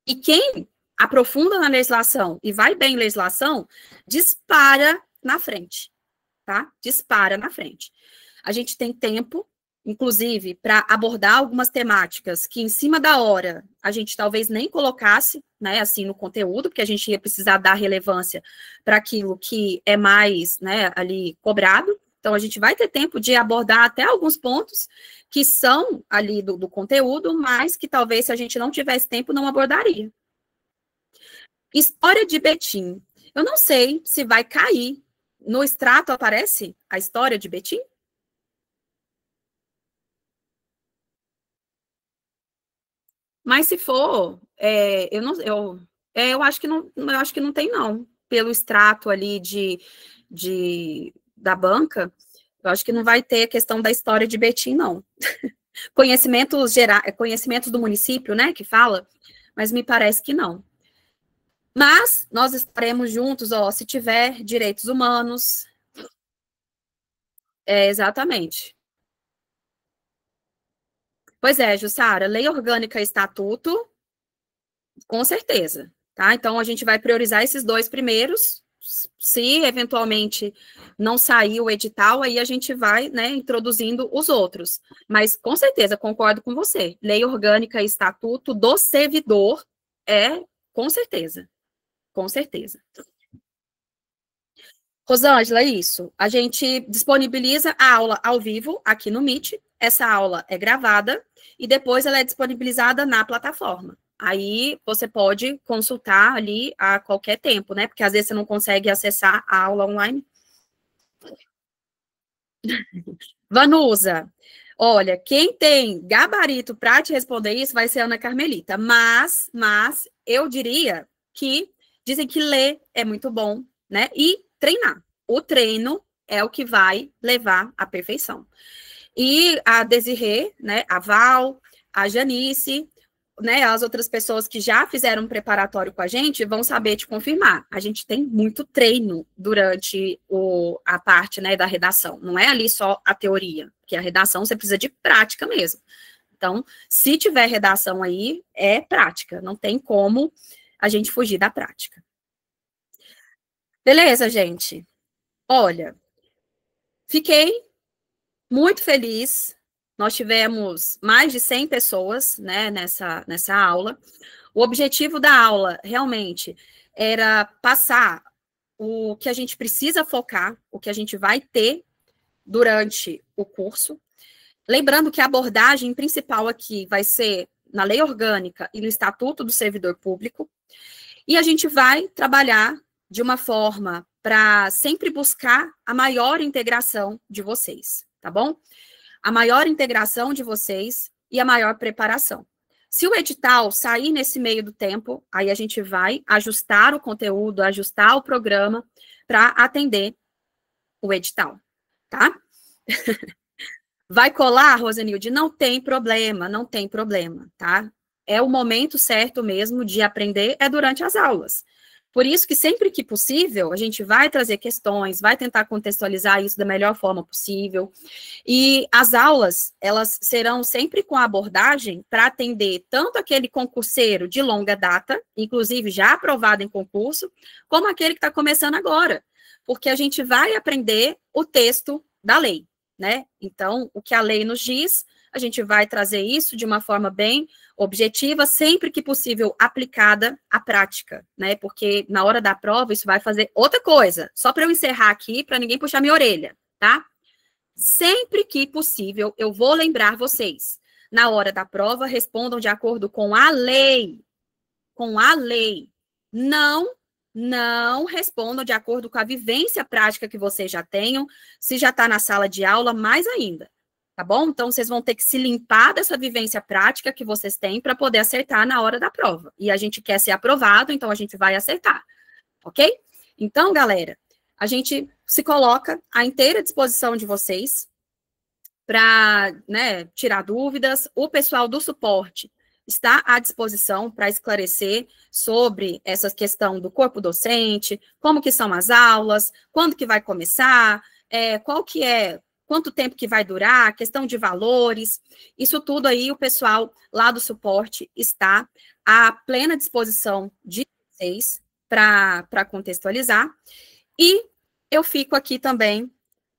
E quem aprofunda na legislação e vai bem em legislação, dispara na frente, tá? Dispara na frente. A gente tem tempo, inclusive, para abordar algumas temáticas que, em cima da hora, a gente talvez nem colocasse, né, assim, no conteúdo, porque a gente ia precisar dar relevância para aquilo que é mais, né, ali cobrado. Então, a gente vai ter tempo de abordar até alguns pontos que são ali do conteúdo, mas que talvez, se a gente não tivesse tempo, não abordaria. História de Betim. Eu não sei se vai cair. No extrato aparece a história de Betim? Mas se for, eu acho que não, eu acho que não tem, não. Pelo extrato ali da banca, eu acho que não vai ter a questão da história de Betim, não. Conhecimentos do município, né, que fala, mas me parece que não. Mas nós estaremos juntos, ó, se tiver direitos humanos. Exatamente. Pois é, Jussara, lei orgânica e estatuto, com certeza, tá? Então, a gente vai priorizar esses dois primeiros. Se, eventualmente, não sair o edital, aí a gente vai, né, introduzindo os outros. Mas, com certeza, concordo com você. Lei orgânica e estatuto do servidor com certeza. Com certeza. Rosângela, isso. A gente disponibiliza a aula ao vivo aqui no Meet, essa aula é gravada e depois ela é disponibilizada na plataforma. Aí você pode consultar ali a qualquer tempo, né? Porque às vezes você não consegue acessar a aula online. Vanusa, olha, quem tem gabarito para te responder isso vai ser a Ana Carmelita, mas eu diria que dizem que ler é muito bom, né? E treinar. O treino é o que vai levar à perfeição. E a Desirê, né, a Val, a Janice, né, as outras pessoas que já fizeram um preparatório com a gente vão saber te confirmar. A gente tem muito treino durante a parte, né, da redação. Não é ali só a teoria, porque a redação você precisa de prática mesmo. Então, se tiver redação aí, é prática. Não tem como a gente fugir da prática. Beleza, gente? Olha, fiquei muito feliz. Nós tivemos mais de 100 pessoas, né, nessa aula. O objetivo da aula, realmente, era passar o que a gente precisa focar, o que a gente vai ter durante o curso. Lembrando que a abordagem principal aqui vai ser na Lei Orgânica e no Estatuto do Servidor Público. E a gente vai trabalhar de uma forma para sempre buscar a maior integração de vocês, tá bom? A maior integração de vocês e a maior preparação. Se o edital sair nesse meio do tempo, aí a gente vai ajustar o conteúdo, ajustar o programa para atender o edital, tá? Vai colar, Rosanilde? Não tem problema, não tem problema, tá? É o momento certo mesmo de aprender, é durante as aulas. Por isso que sempre que possível, a gente vai trazer questões, vai tentar contextualizar isso da melhor forma possível. E as aulas, elas serão sempre com a abordagem para atender tanto aquele concurseiro de longa data, inclusive já aprovado em concurso, como aquele que está começando agora. Porque a gente vai aprender o texto da lei, né? Então, o que a lei nos diz, a gente vai trazer isso de uma forma bem objetiva, sempre que possível aplicada à prática, né? Porque na hora da prova isso vai fazer outra coisa. Só para eu encerrar aqui, para ninguém puxar minha orelha, tá? Sempre que possível, eu vou lembrar vocês. Na hora da prova, respondam de acordo com a lei. Com a lei. Não respondam de acordo com a vivência prática que vocês já tenham. Se já está na sala de aula, mais ainda. Tá bom? Então, vocês vão ter que se limpar dessa vivência prática que vocês têm para poder acertar na hora da prova. E a gente quer ser aprovado, então a gente vai acertar. Ok? Então, galera, a gente se coloca à inteira disposição de vocês para, né, tirar dúvidas. O pessoal do suporte está à disposição para esclarecer sobre essa questão do corpo docente, como que são as aulas, quando que vai começar, quanto tempo que vai durar, questão de valores, isso tudo aí o pessoal lá do suporte está à plena disposição de vocês para contextualizar, e eu fico aqui também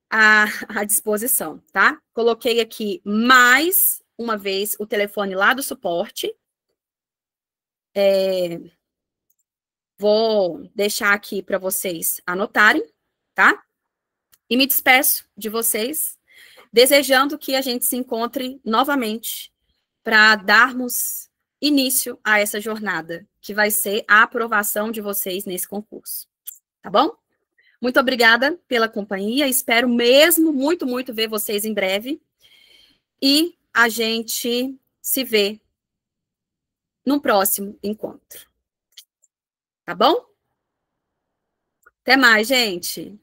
à disposição, tá? Coloquei aqui mais uma vez o telefone lá do suporte. Vou deixar aqui para vocês anotarem, tá? E me despeço de vocês, desejando que a gente se encontre novamente para darmos início a essa jornada, que vai ser a aprovação de vocês nesse concurso. Tá bom? Muito obrigada pela companhia, espero mesmo muito, muito ver vocês em breve. E a gente se vê no próximo encontro. Tá bom? Até mais, gente!